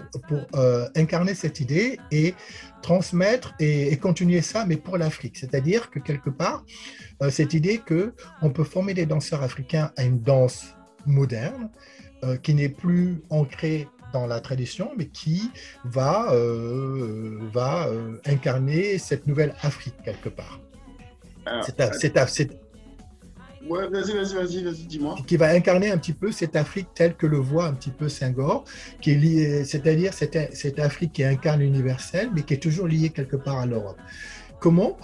incarner cette idée et transmettre et continuer ça, mais pour l'Afrique. C'est-à-dire que quelque part, cette idée qu'on peut former des danseurs africains à une danse moderne, qui n'est plus ancrée dans la tradition, mais qui va incarner cette nouvelle Afrique quelque part. Ouais, vas-y, dis-moi. Qui va incarner un petit peu cette Afrique telle que le voit un petit peu Senghor, c'est-à-dire cette Afrique qui incarne l'universel, mais qui est toujours liée quelque part à l'Europe. Comment?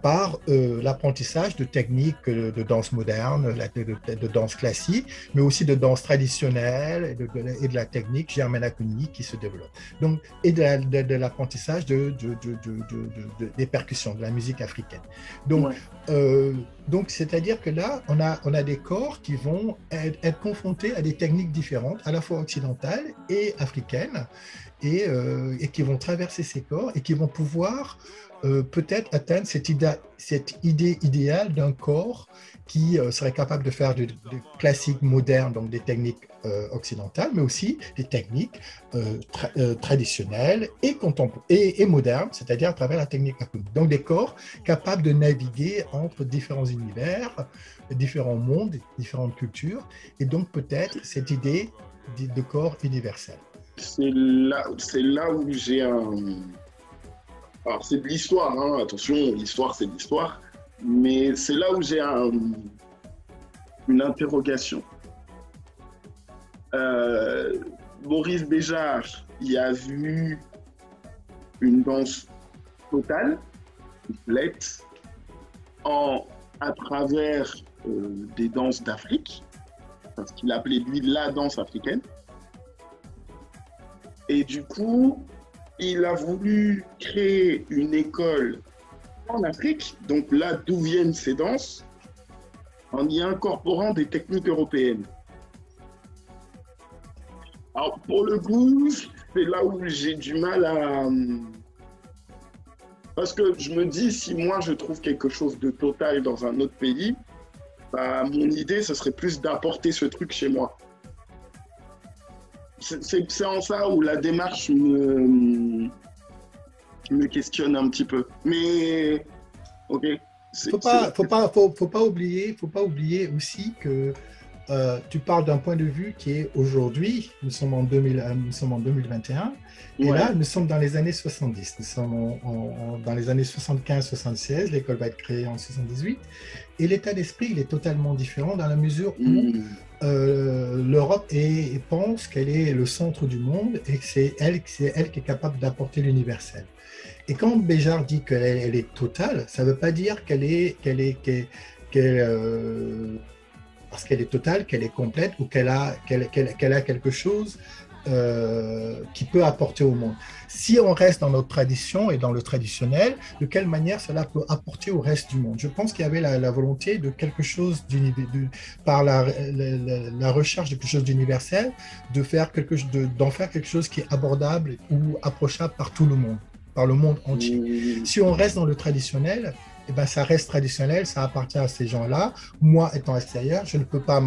Par l'apprentissage de techniques de danse moderne, de danse classique, mais aussi de danse traditionnelle et de la technique Germaine Acogny qui se développe. Donc, et de l'apprentissage des percussions, de la musique africaine. Donc, donc c'est-à-dire que là, on a des corps qui vont être confrontés à des techniques différentes, à la fois occidentales et africaines, et qui vont traverser ces corps et qui vont pouvoir peut-être atteindre cette idée idéale d'un corps qui serait capable de faire de classiques modernes, donc des techniques occidentales, mais aussi des techniques traditionnelles et modernes, c'est-à-dire à travers la technique Acogny. Donc des corps capables de naviguer entre différents univers, différents mondes, différentes cultures, et donc peut-être cette idée de corps universel. C'est là où j'ai un... Alors, c'est de l'histoire, hein. Attention, l'histoire, c'est de l'histoire. Mais c'est là où j'ai une interrogation. Maurice Béjart, il a vu une danse totale, complète, à travers des danses d'Afrique, parce qu'il appelait lui la danse africaine. Et du coup, il a voulu créer une école en Afrique, donc là d'où viennent ces danses, en y incorporant des techniques européennes. Alors, pour le coup, c'est là où j'ai du mal à... Parce que je me dis, si moi je trouve quelque chose de total dans un autre pays, bah, mon idée, ce serait plus d'apporter ce truc chez moi. C'est en ça où la démarche me questionne un petit peu. Mais, ok. Faut pas oublier aussi que tu parles d'un point de vue qui est aujourd'hui, nous sommes en 2021, et Ouais. là, nous sommes dans les années 70. Nous sommes dans les années 75-76, l'école va être créée en 78, et l'état d'esprit, il est totalement différent dans la mesure où l'Europe pense qu'elle est le centre du monde et que c'est elle qui est capable d'apporter l'universel. Et quand Béjart dit qu'elle est totale, ça ne veut pas dire parce qu'elle est totale, qu'elle est complète ou qu'elle a quelque chose qui peut apporter au monde. Si on reste dans notre tradition et dans le traditionnel, de quelle manière cela peut apporter au reste du monde? Je pense qu'il y avait la volonté de quelque chose par la recherche de quelque chose d'universel, d'en faire quelque chose qui est abordable ou approchable par tout le monde, par le monde entier. Si on reste dans le traditionnel, eh ben, ça reste traditionnel, ça appartient à ces gens-là. Moi, étant extérieur, je peux pas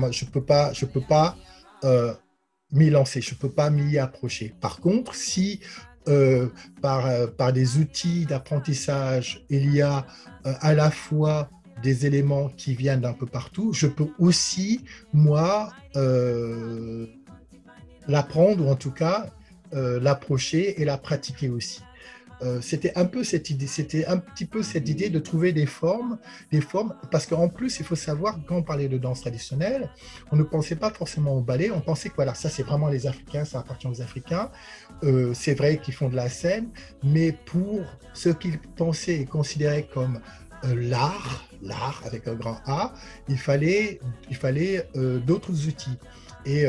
m'y lancer, je ne peux pas m'y approcher. Par contre, si par des outils d'apprentissage, il y a à la fois des éléments qui viennent d'un peu partout, je peux aussi, moi, l'apprendre ou en tout cas l'approcher et la pratiquer aussi. C'était un petit peu cette idée de trouver des formes, parce qu'en plus, il faut savoir, quand on parlait de danse traditionnelle, on ne pensait pas forcément au ballet, on pensait que voilà, ça c'est vraiment les Africains, ça appartient aux Africains, c'est vrai qu'ils font de la scène, mais pour ce qu'ils pensaient et considéraient comme l'art avec un grand A, il fallait d'autres outils. Et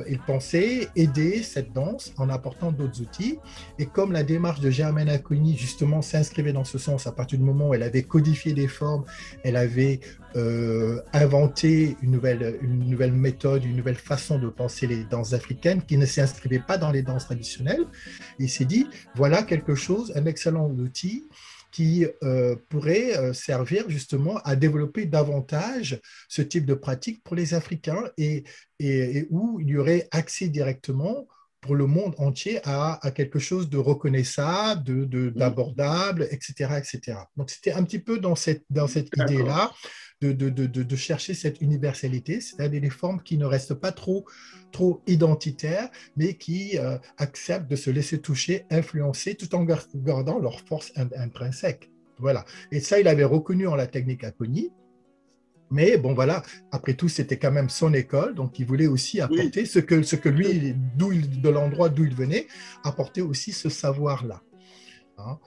il pensait aider cette danse en apportant d'autres outils. Et comme la démarche de Germaine Acogny, justement, s'inscrivait dans ce sens à partir du moment où elle avait codifié des formes, elle avait inventé une nouvelle méthode, une nouvelle façon de penser les danses africaines qui ne s'inscrivait pas dans les danses traditionnelles. Il s'est dit, voilà quelque chose, un excellent outil qui pourrait servir justement à développer davantage ce type de pratique pour les Africains et où il y aurait accès directement pour le monde entier à quelque chose de reconnaissable, d'abordable, etc., etc. Donc, c'était un petit peu dans cette idée-là de chercher cette universalité, c'est-à-dire des formes qui ne restent pas trop identitaires, mais qui acceptent de se laisser toucher, influencer, tout en gardant leur force intrinsèque. Voilà. Et ça, il avait reconnu en la technique Acogny. Mais bon, voilà, après tout, c'était quand même son école, donc il voulait aussi apporter ce que lui, de l'endroit d'où il venait, apporter aussi ce savoir-là. Hein.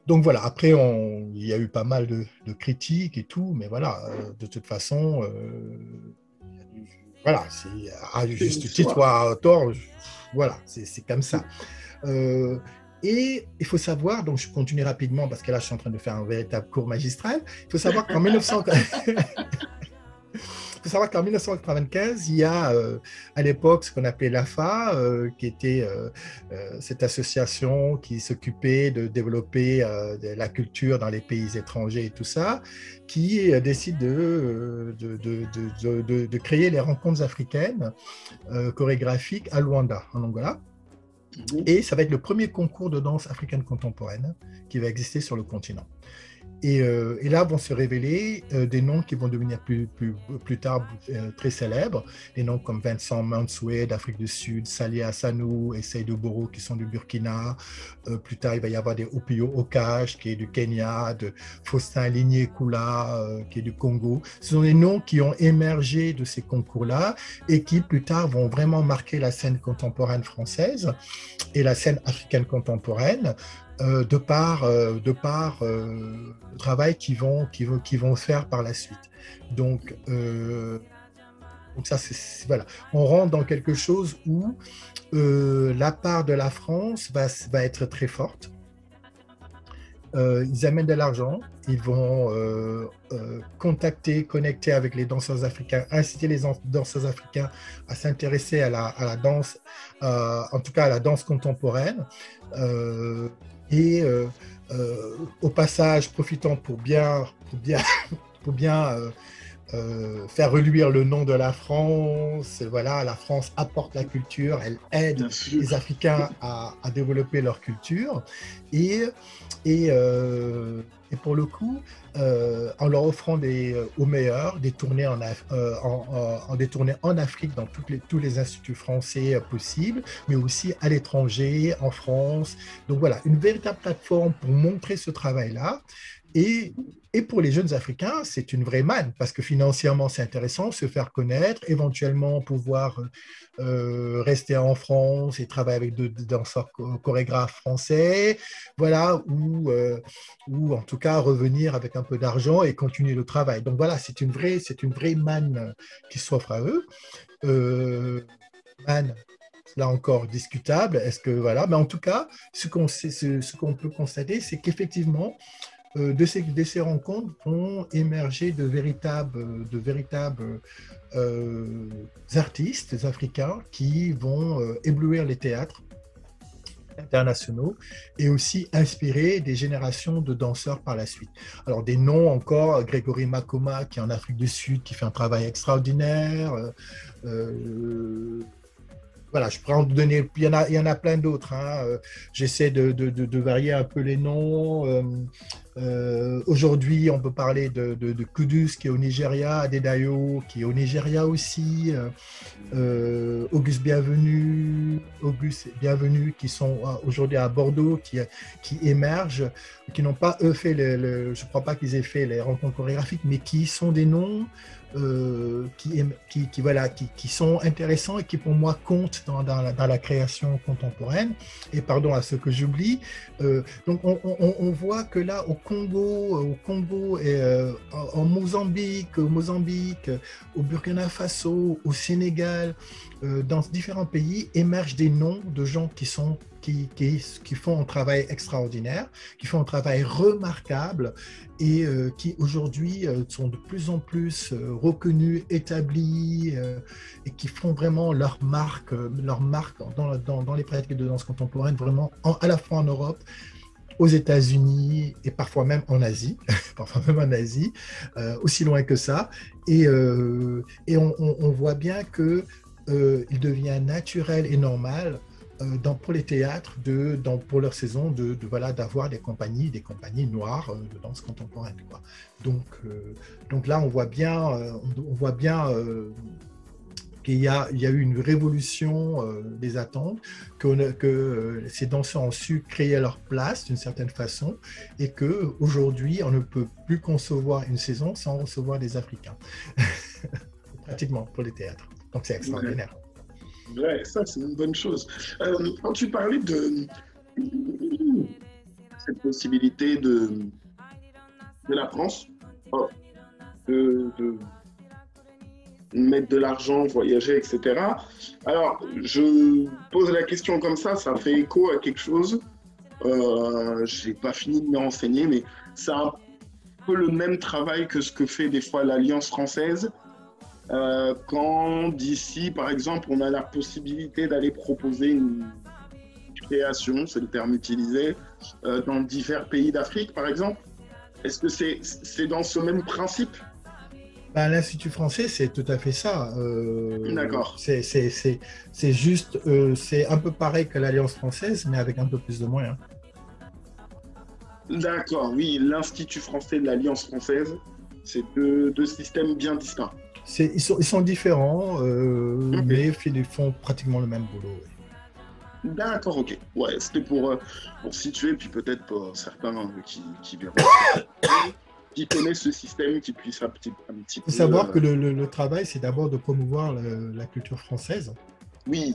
Donc voilà, après, il y a eu pas mal de critiques et tout, mais voilà, de toute façon, voilà, à juste titre ou à tort, voilà, c'est comme ça. Et il faut savoir, donc je continue rapidement parce que là je suis en train de faire un véritable cours magistral, il faut savoir qu'en 1995, il y a à l'époque ce qu'on appelait l'AFA, qui était cette association qui s'occupait de développer la culture dans les pays étrangers et tout ça, qui décide de créer les rencontres africaines chorégraphiques à Luanda, en Angola. Et ça va être le premier concours de danse africaine contemporaine qui va exister sur le continent. Et là vont se révéler des noms qui vont devenir plus tard très célèbres, des noms comme Vincent Mansoué d'Afrique du Sud, Salih Hassanou et Seydou Boro qui sont du Burkina. Plus tard, il va y avoir des Opio Okash qui est du Kenya, de Faustin Ligné-Koula qui est du Congo. Ce sont des noms qui ont émergé de ces concours-là et qui plus tard vont vraiment marquer la scène contemporaine française et la scène africaine contemporaine. De par le travail qu'ils vont faire par la suite. Donc ça, voilà. On rentre dans quelque chose où la part de la France va être très forte Ils amènent de l'argent, ils vont contacter, connecter avec les danseurs africains, inciter les danseurs africains à s'intéresser à la danse, en tout cas à la danse contemporaine. Et au passage, profitant pour bien faire reluire le nom de la France. Voilà, la France apporte la culture, elle aide les Africains à développer leur culture. Et, et pour le coup, en leur offrant aux meilleurs des tournées des tournées en Afrique dans tous les instituts français possibles, mais aussi à l'étranger, en France. Donc voilà, une véritable plateforme pour montrer ce travail-là. Et pour les jeunes Africains, c'est une vraie manne parce que financièrement, c'est intéressant, se faire connaître, éventuellement pouvoir rester en France et travailler avec des danseurs chorégraphes français, voilà, ou en tout cas revenir avec un peu d'argent et continuer le travail. Donc voilà, c'est une vraie manne qui s'offre à eux. Manne, là encore discutable, est-ce que voilà, mais en tout cas, ce qu'on peut constater, c'est qu'effectivement, de ces rencontres vont émerger de véritables artistes africains qui vont éblouir les théâtres internationaux et aussi inspirer des générations de danseurs par la suite. Alors des noms encore, Grégory Makoma qui est en Afrique du Sud, qui fait un travail extraordinaire. Voilà, je pourrais en donner, il y en a plein d'autres. Hein. J'essaie de varier un peu les noms. Aujourd'hui, on peut parler de Kudus qui est au Nigeria, Adedayo qui est au Nigeria aussi, Auguste Bienvenu qui sont aujourd'hui à Bordeaux, qui émergent, qui n'ont pas eux fait, je ne crois pas qu'ils aient fait les rencontres chorégraphiques, mais qui sont des noms qui sont intéressants et qui pour moi comptent dans la création contemporaine. Et pardon à ceux que j'oublie. Donc on voit que là au Congo et en Mozambique, au Burkina Faso, au Sénégal, dans différents pays émergent des noms de gens qui font un travail extraordinaire, qui font un travail remarquable et qui aujourd'hui sont de plus en plus reconnus, établis et qui font vraiment leur marque dans les pratiques de danse contemporaine, vraiment à la fois en Europe, aux États-Unis et parfois même en Asie, aussi loin que ça. Et on voit bien que il devient naturel et normal pour les théâtres, pour leur saison, d'avoir des compagnies noires de danse contemporaine, quoi. Donc là, on voit bien qu'il y a eu une révolution des attentes, que ces danseurs ont su créer leur place d'une certaine façon, et qu'aujourd'hui, on ne peut plus concevoir une saison sans recevoir des Africains, pratiquement, pour les théâtres. Donc c'est extraordinaire. Ouais, ça c'est une bonne chose. Quand tu parlais de cette possibilité de la France, de mettre de l'argent, voyager, etc. Alors, je pose la question comme ça fait écho à quelque chose. Je n'ai pas fini de me renseigner, mais c'est un peu le même travail que ce que fait des fois l'Alliance française. Quand d'ici, par exemple, on a la possibilité d'aller proposer une création, c'est le terme utilisé, dans divers pays d'Afrique, par exemple. Est-ce que c'est dans ce même principe? L'Institut français, c'est tout à fait ça. D'accord. C'est juste, c'est un peu pareil que l'Alliance française, mais avec un peu plus de moyens. D'accord, oui, l'Institut français de l'Alliance française, c'est deux systèmes bien distincts. Ils sont différents, mais ils font pratiquement le même boulot. Oui. D'accord, ok. Ouais, c'était pour situer, puis peut-être pour certains qui verront, qui connaissent ce système, qui puissent un petit peu... Il faut savoir que le travail, c'est d'abord de promouvoir la culture française. Oui.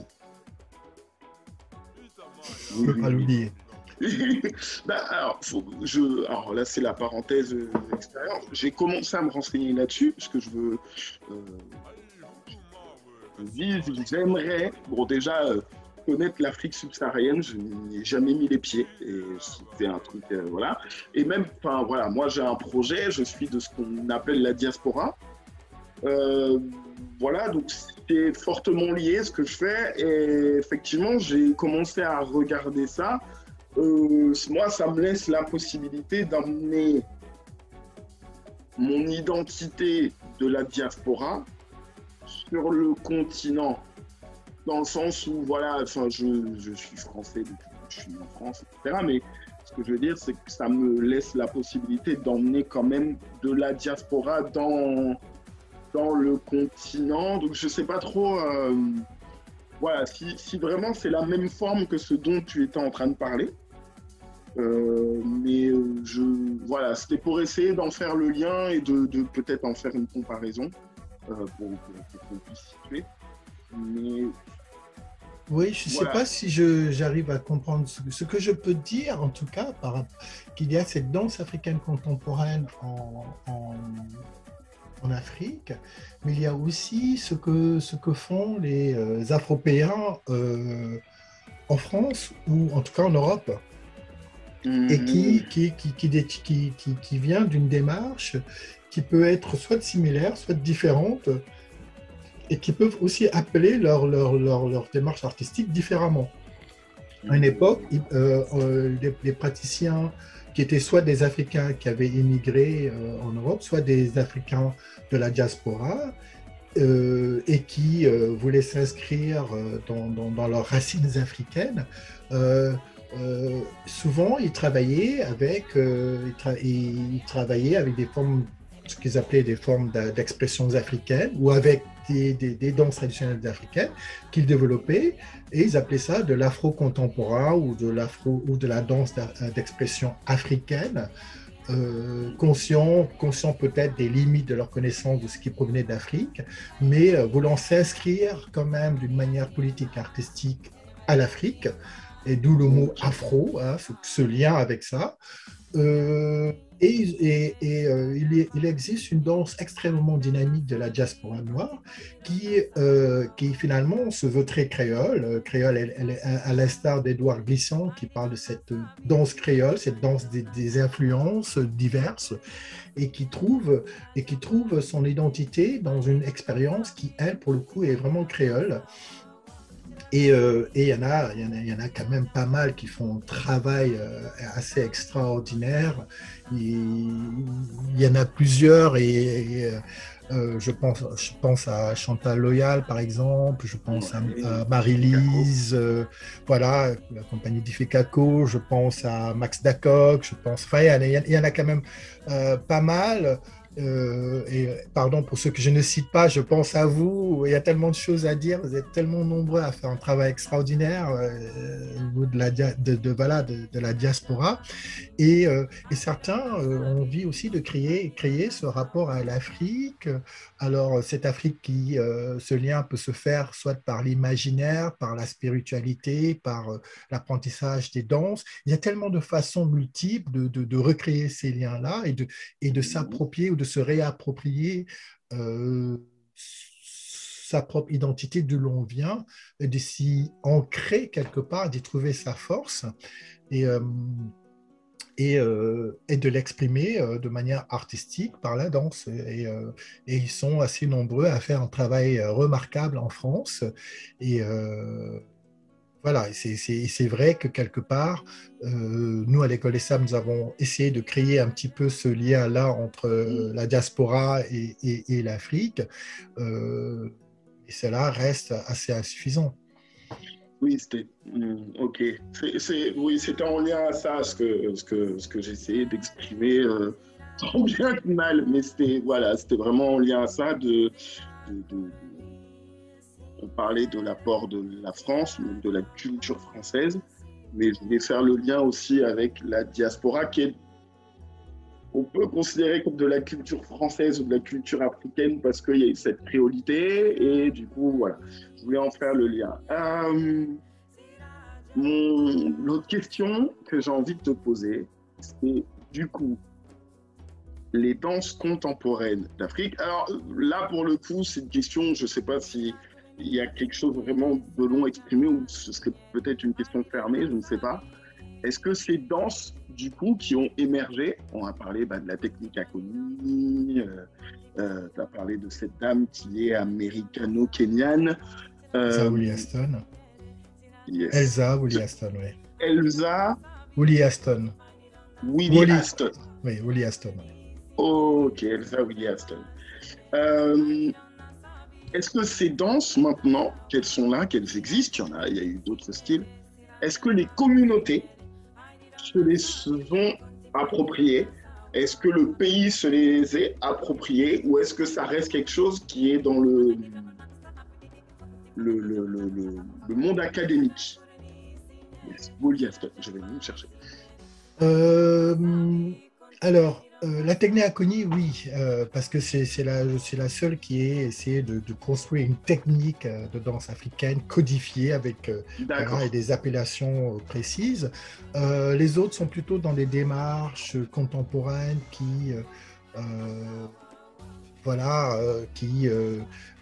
Je ne peux pas l'oublier. Alors là, c'est la parenthèse expérience. J'ai commencé à me renseigner là-dessus, parce que je veux vivre, j'aimerais, bon déjà, être honnête, l'Afrique subsaharienne, je n'y ai jamais mis les pieds. Et c'était un truc, voilà. Et même, enfin, voilà, moi j'ai un projet, je suis de ce qu'on appelle la diaspora. Euh, voilà, donc c'est fortement lié ce que je fais. Et effectivement, j'ai commencé à regarder ça. Moi, ça me laisse la possibilité d'amener mon identité de la diaspora sur le continent. Dans le sens où, voilà, enfin, je suis français depuis que je suis en France, etc. Mais ce que je veux dire, c'est que ça me laisse la possibilité d'emmener quand même de la diaspora dans le continent. Donc, je ne sais pas trop, voilà, si vraiment c'est la même forme que ce dont tu étais en train de parler. Mais voilà, c'était pour essayer d'en faire le lien et de peut-être en faire une comparaison pour qu'on puisse situer. Mais Oui, je ne sais voilà. pas si j'arrive à comprendre ce que je peux dire, en tout cas, qu'il y a cette danse africaine contemporaine en Afrique, mais il y a aussi ce que font les Afropéens en France, ou en tout cas en Europe, et qui vient d'une démarche qui peut être soit similaire, soit différente, et qui peuvent aussi appeler leur démarche artistique différemment. À une époque, les praticiens qui étaient soit des Africains qui avaient immigré en Europe, soit des Africains de la diaspora, et qui voulaient s'inscrire dans leurs racines africaines, souvent ils travaillaient avec des formes, ce qu'ils appelaient des formes d'expressions africaines, ou avec des danses traditionnelles africaines qu'ils développaient, et ils appelaient ça de l'afro-contemporain ou de la danse d'expression africaine, conscient peut-être des limites de leur connaissance de ce qui provenait d'Afrique, mais voulant s'inscrire quand même d'une manière politique artistique à l'Afrique, et d'où le mot afro, hein, ce lien avec ça. Il existe une danse extrêmement dynamique de la diaspora noire qui finalement se veut très créole. Créole, à l'instar d'Édouard Glissant qui parle de cette danse créole, cette danse des influences diverses, et qui trouve son identité dans une expérience qui, elle, pour le coup, est vraiment créole. Et il y en a quand même pas mal qui font un travail assez extraordinaire. Il y en a plusieurs, je pense à Chantal Loyal, par exemple, je pense à Marie-Lise, voilà, la compagnie d'Ifekako, je pense à Max Dacoq, enfin, il y en a quand même pas mal. Et pardon pour ceux que je ne cite pas, je pense à vous, il y a tellement de choses à dire, vous êtes tellement nombreux à faire un travail extraordinaire au niveau de la diaspora, et certains ont envie aussi de créer ce rapport à l'Afrique. Alors cette Afrique ce lien peut se faire soit par l'imaginaire, par la spiritualité, par l'apprentissage des danses. Il y a tellement de façons multiples de recréer ces liens-là et de s'approprier ou de se réapproprier sa propre identité d'où l'on vient, de s'y ancrer quelque part, d'y trouver sa force et de l'exprimer de manière artistique par la danse. Et ils sont assez nombreux à faire un travail remarquable en France. Et voilà, c'est vrai que quelque part, nous à l'École des Sables, nous avons essayé de créer un petit peu ce lien-là entre la diaspora et l'Afrique, et cela reste assez insuffisant. Oui, c'était ok. Oui, c'était en lien à ça ce que j'essayais d'exprimer tant bien que mal, mais c'était vraiment en lien à ça on parlait de l'apport de la France, de la culture française, mais je voulais faire le lien aussi avec la diaspora on peut considérer comme de la culture française ou de la culture africaine parce qu'il y a cette créolité, et du coup, voilà, je voulais en faire le lien. L'autre question que j'ai envie de te poser, c'est du coup, les danses contemporaines d'Afrique. Alors là, pour le coup, c'est une question, je ne sais pas si il y a quelque chose vraiment de long exprimé ou ce serait peut-être une question fermée, je ne sais pas. Est-ce que ces danses, du coup, qui ont émergé, on a parlé de la technique Akoni, tu as parlé de cette dame qui est américano-kenyane. Elsa Willie Aston. Yes. Elsa Willie Aston, oui. Elsa Willie Aston. Willie Aston. Oui, Willie Aston. Ok, Elsa Willie Aston. Est-ce que ces danses, maintenant, qu'elles sont là, qu'elles existent, il y a eu d'autres styles, est-ce que les communautés se les sont appropriées? Est-ce que le pays se les est appropriées? Ou est-ce que ça reste quelque chose qui est dans le monde académique? Yes, Willie Aston, je vais me chercher. La technique Akoni, oui, parce que c'est la seule qui ait essayé de construire une technique de danse africaine codifiée avec et des appellations précises. Les autres sont plutôt dans des démarches contemporaines qui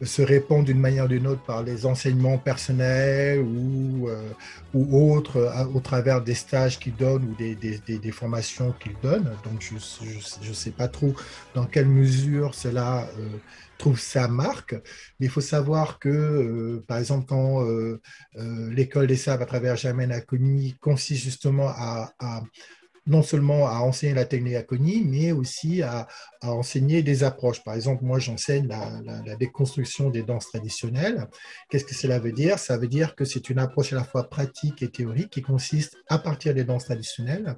se répondent d'une manière ou d'une autre par les enseignements personnels ou autres, au travers des stages qu'ils donnent ou des formations qu'ils donnent. Donc, je ne sais pas trop dans quelle mesure cela trouve sa marque, mais il faut savoir que, par exemple, quand l'école des sables à travers Germaine Akoni consiste justement non seulement à enseigner la technique Akoni, mais aussi à enseigner des approches. Par exemple, moi, j'enseigne la déconstruction des danses traditionnelles. Qu'est-ce que cela veut dire? Ça veut dire que c'est une approche à la fois pratique et théorique qui consiste, à partir des danses traditionnelles,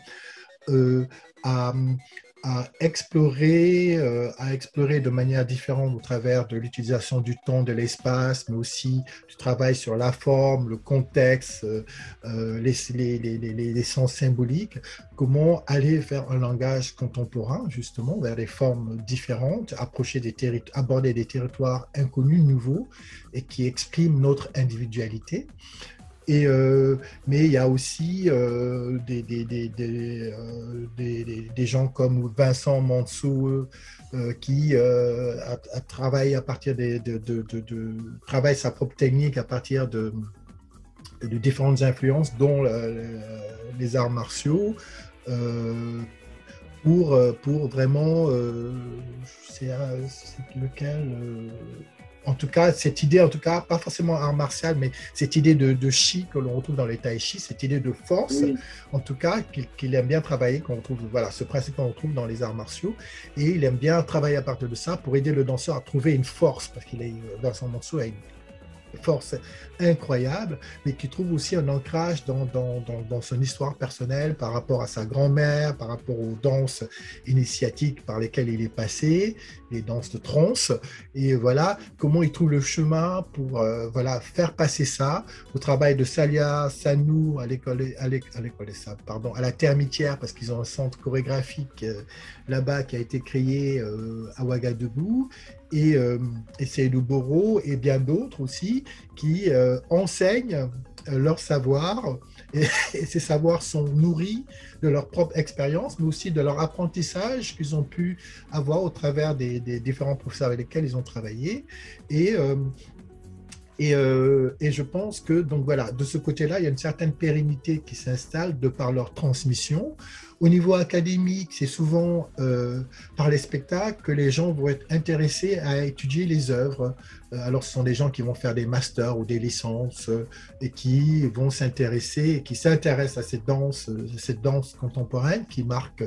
à explorer de manière différente au travers de l'utilisation du temps, de l'espace, mais aussi du travail sur la forme, le contexte, les sens symboliques, comment aller vers un langage contemporain, justement, vers des formes différentes, aborder des territoires inconnus, nouveaux, et qui expriment notre individualité. Mais il y a aussi des gens comme Vincent Mansour qui travaille à partir travaille sa propre technique à partir de différentes influences, dont les arts martiaux, pour vraiment, c'est lequel en tout cas, cette idée, pas forcément art martial, mais cette idée de chi que l'on retrouve dans les tai chi, cette idée de force, oui. En tout cas, qu'il aime bien travailler, qu'on retrouve, voilà, ce principe qu'on retrouve dans les arts martiaux, et il aime bien travailler à partir de ça pour aider le danseur à trouver une force, parce qu'il est dans son morceau a une force incroyable, mais qui trouve aussi un ancrage dans son histoire personnelle par rapport à sa grand-mère, par rapport aux danses initiatiques par lesquelles il est passé, les danses de trance, et voilà, comment il trouve le chemin pour faire passer ça au travail de Salia Sanou à la Termitière, parce qu'ils ont un centre chorégraphique là-bas qui a été créé à Ouagadougou, et Seydou Boro et bien d'autres aussi qui enseignent leur savoir, et ces savoirs sont nourris de leur propre expérience, mais aussi de leur apprentissage qu'ils ont pu avoir au travers des différents professeurs avec lesquels ils ont travaillé. Et je pense que, donc voilà, de ce côté-là, il y a une certaine pérennité qui s'installe de par leur transmission. Au niveau académique, c'est souvent par les spectacles que les gens vont être intéressés à étudier les œuvres. Alors, ce sont des gens qui vont faire des masters ou des licences et qui vont s'intéresser, qui s'intéressent à cette danse contemporaine qui marque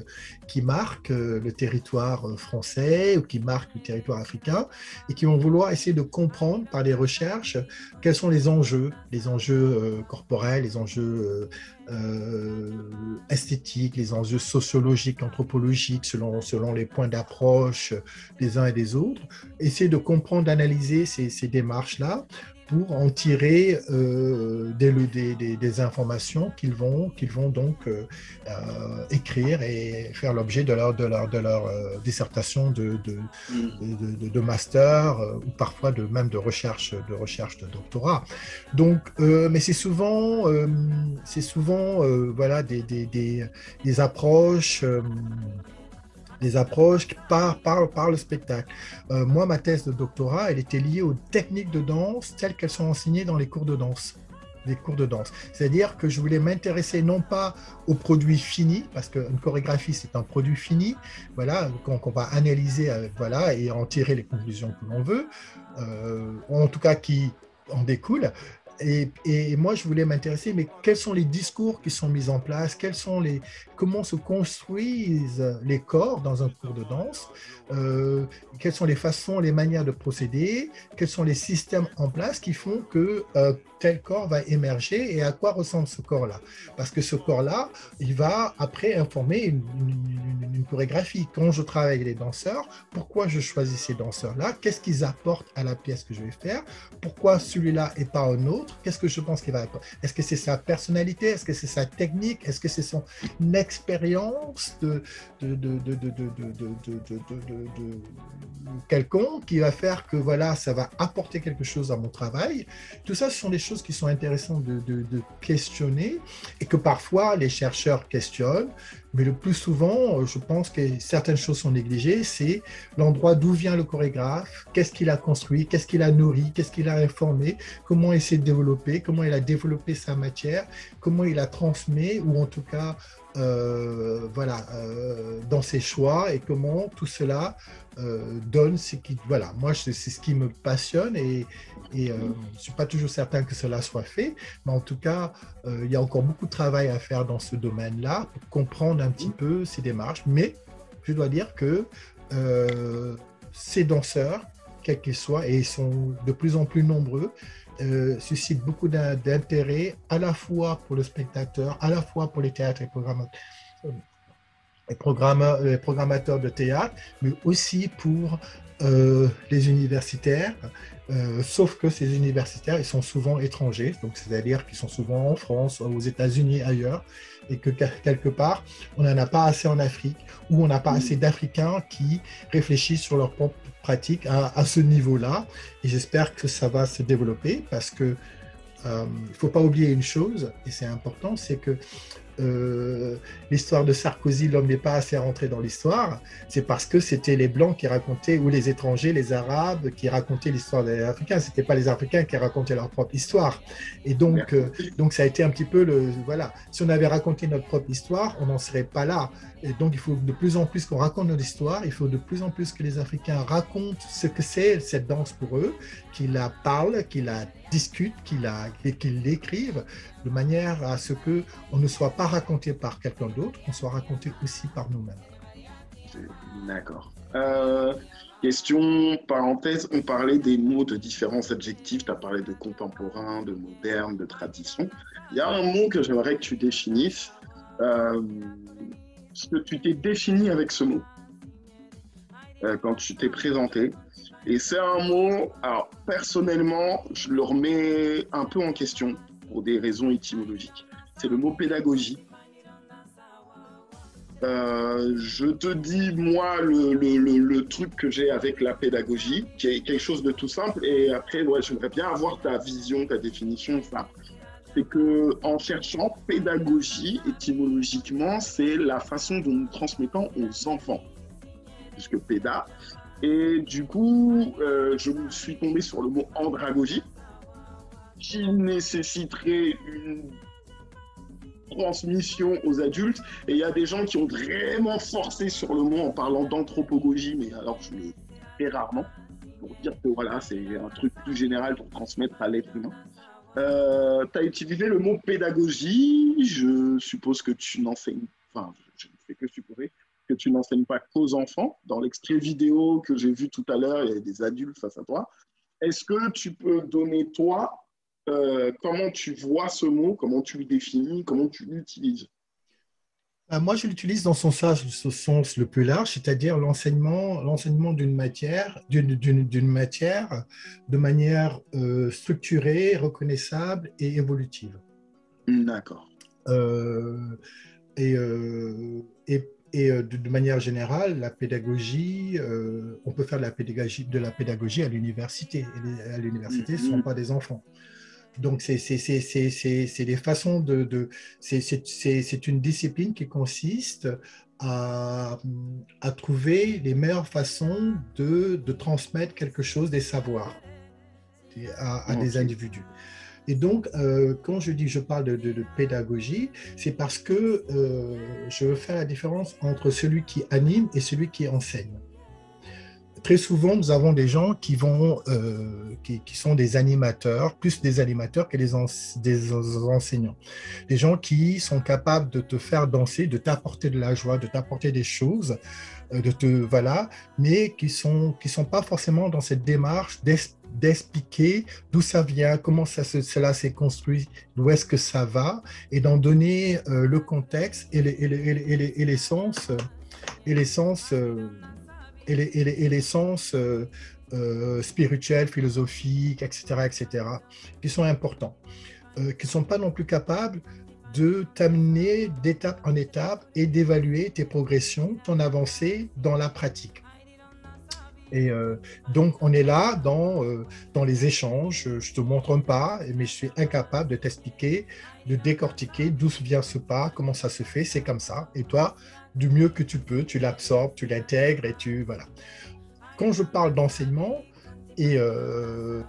le territoire français ou qui marque le territoire africain, et qui vont vouloir essayer de comprendre par des recherches quels sont les enjeux corporels, les enjeux esthétiques, les enjeux sociologiques, anthropologiques, selon les points d'approche des uns et des autres, essayer de comprendre, d'analyser ces démarches-là pour en tirer des informations qu'ils vont donc écrire et faire l'objet de leur dissertation de master ou parfois même de recherche de doctorat. Donc, mais c'est souvent voilà des approches des approches par le spectacle. Moi, ma thèse de doctorat, elle était liée aux techniques de danse telles qu'elles sont enseignées dans les cours de danse. Les cours de danse. C'est-à-dire que je voulais m'intéresser non pas au produit fini, parce qu'une chorégraphie, c'est un produit fini, voilà, qu'on va analyser, voilà, et en tirer les conclusions que l'on veut, en tout cas qui en découlent. Et moi, je voulais m'intéresser, mais quels sont les discours qui sont mis en place, comment se construisent les corps dans un cours de danse, quelles sont les façons, les manières de procéder, quels sont les systèmes en place qui font que tel corps va émerger et à quoi ressemble ce corps-là. Parce que ce corps-là, il va après informer une chorégraphie. Quand je travaille avec les danseurs, pourquoi je choisis ces danseurs-là? Qu'est-ce qu'ils apportent à la pièce que je vais faire? Pourquoi celui-là et pas un autre? Qu'est-ce que je pense qu'il va apporter? Est-ce que c'est sa personnalité? Est-ce que c'est sa technique? Est-ce que c'est son expérience quelconque qui va faire que voilà, ça va apporter quelque chose à mon travail? Tout ça, ce sont des choses qui sont intéressantes de questionner et que parfois les chercheurs questionnent. Mais le plus souvent, je pense que certaines choses sont négligées, c'est l'endroit d'où vient le chorégraphe, qu'est-ce qu'il a construit, qu'est-ce qu'il a nourri, qu'est-ce qu'il a informé, comment il s'est développé, comment il a développé sa matière, comment il a transmis, ou en tout cas, dans ses choix, et comment tout cela donne ce qui... Voilà, moi, c'est ce qui me passionne et je ne suis pas toujours certain que cela soit fait, mais en tout cas, il y a encore beaucoup de travail à faire dans ce domaine-là pour comprendre un petit peu ces démarches. Mais je dois dire que ces danseurs, quels qu'ils soient, et ils sont de plus en plus nombreux, suscitent beaucoup d'intérêt à la fois pour le spectateur, à la fois pour les théâtres et programmateurs de théâtre, mais aussi pour les universitaires, sauf que ces universitaires, ils sont souvent étrangers, donc c'est-à-dire qu'ils sont souvent en France, aux États-Unis, ailleurs, et que quelque part, on n'en a pas assez en Afrique, ou on n'a pas assez d'Africains qui réfléchissent sur leur propre pratique à ce niveau-là, et j'espère que ça va se développer, parce que il ne faut pas oublier une chose, et c'est important, c'est que l'histoire de Sarkozy, l'homme n'est pas assez rentré dans l'histoire, c'est parce que c'était les Blancs qui racontaient, ou les étrangers, les Arabes, qui racontaient l'histoire des Africains. Ce n'était pas les Africains qui racontaient leur propre histoire. Et donc ça a été un petit peu voilà. Si on avait raconté notre propre histoire, on n'en serait pas là. Et donc, il faut de plus en plus qu'on raconte notre histoire, il faut de plus en plus que les Africains racontent ce que c'est cette danse pour eux, qu'ils la parlent, qu'ils la discutent, qu'ils l'écrivent, de manière à ce qu'on ne soit pas raconté par quelqu'un d'autre, qu'on soit raconté aussi par nous-mêmes. D'accord. Question, parenthèse, on parlait des mots de différents adjectifs, tu as parlé de contemporain, de moderne, de tradition. Il y a un mot que j'aimerais que tu définisses, ce que tu t'es défini avec ce mot, quand tu t'es présenté. Et c'est un mot, alors personnellement, je le remets un peu en question pour des raisons étymologiques. C'est le mot pédagogie. Je te dis, moi, le truc que j'ai avec la pédagogie, qui est quelque chose de tout simple, et après, ouais, j'aimerais bien avoir ta vision, ta définition. Enfin, c'est qu'en cherchant pédagogie, étymologiquement, c'est la façon dont nous transmettons aux enfants, puisque péda. Et du coup, je me suis tombé sur le mot andragogie, qui nécessiterait une transmission aux adultes. Et il y a des gens qui ont vraiment forcé sur le mot en parlant d'anthropogogie, mais alors je le fais rarement, pour dire que voilà, c'est un truc plus général pour transmettre à l'être humain. Tu as utilisé le mot pédagogie, je suppose que tu n'enseignes, enfin, je ne fais que supposer, que tu n'enseignes pas qu'aux enfants. Dans l'extrait vidéo que j'ai vu tout à l'heure, il y a des adultes face à toi. Est-ce que tu peux donner, toi, comment tu vois ce mot, comment tu le définis, comment tu l'utilises? Moi, je l'utilise dans son sens le plus large, c'est-à-dire l'enseignement d'une matière, de manière structurée, reconnaissable et évolutive. D'accord. De manière générale, la pédagogie, on peut faire de la pédagogie à l'université. Et à l'université, ce ne sont pas des enfants. Donc, c'est des façons c'est une discipline qui consiste à trouver les meilleures façons de transmettre quelque chose, des savoirs à des individus. Et donc, quand je parle de pédagogie, c'est parce que je veux faire la différence entre celui qui anime et celui qui enseigne. Très souvent, nous avons des gens qui sont des animateurs, plus des animateurs que des enseignants. Des gens qui sont capables de te faire danser, de t'apporter de la joie, de t'apporter des choses, mais qui sont pas forcément dans cette démarche d'expliquer d'où ça vient, comment cela s'est construit, d'où est-ce que ça va, et d'en donner le contexte et les sens spirituels, philosophiques, etc., qui sont importants, qui ne sont pas non plus capables de t'amener d'étape en étape et d'évaluer tes progressions, ton avancée dans la pratique. Et donc, on est là dans les échanges. Je ne te montre pas, mais je suis incapable de t'expliquer, de décortiquer d'où vient ce pas, comment ça se fait, c'est comme ça. Et toi, du mieux que tu peux, tu l'absorbes, tu l'intègres et voilà. Quand je parle d'enseignement, je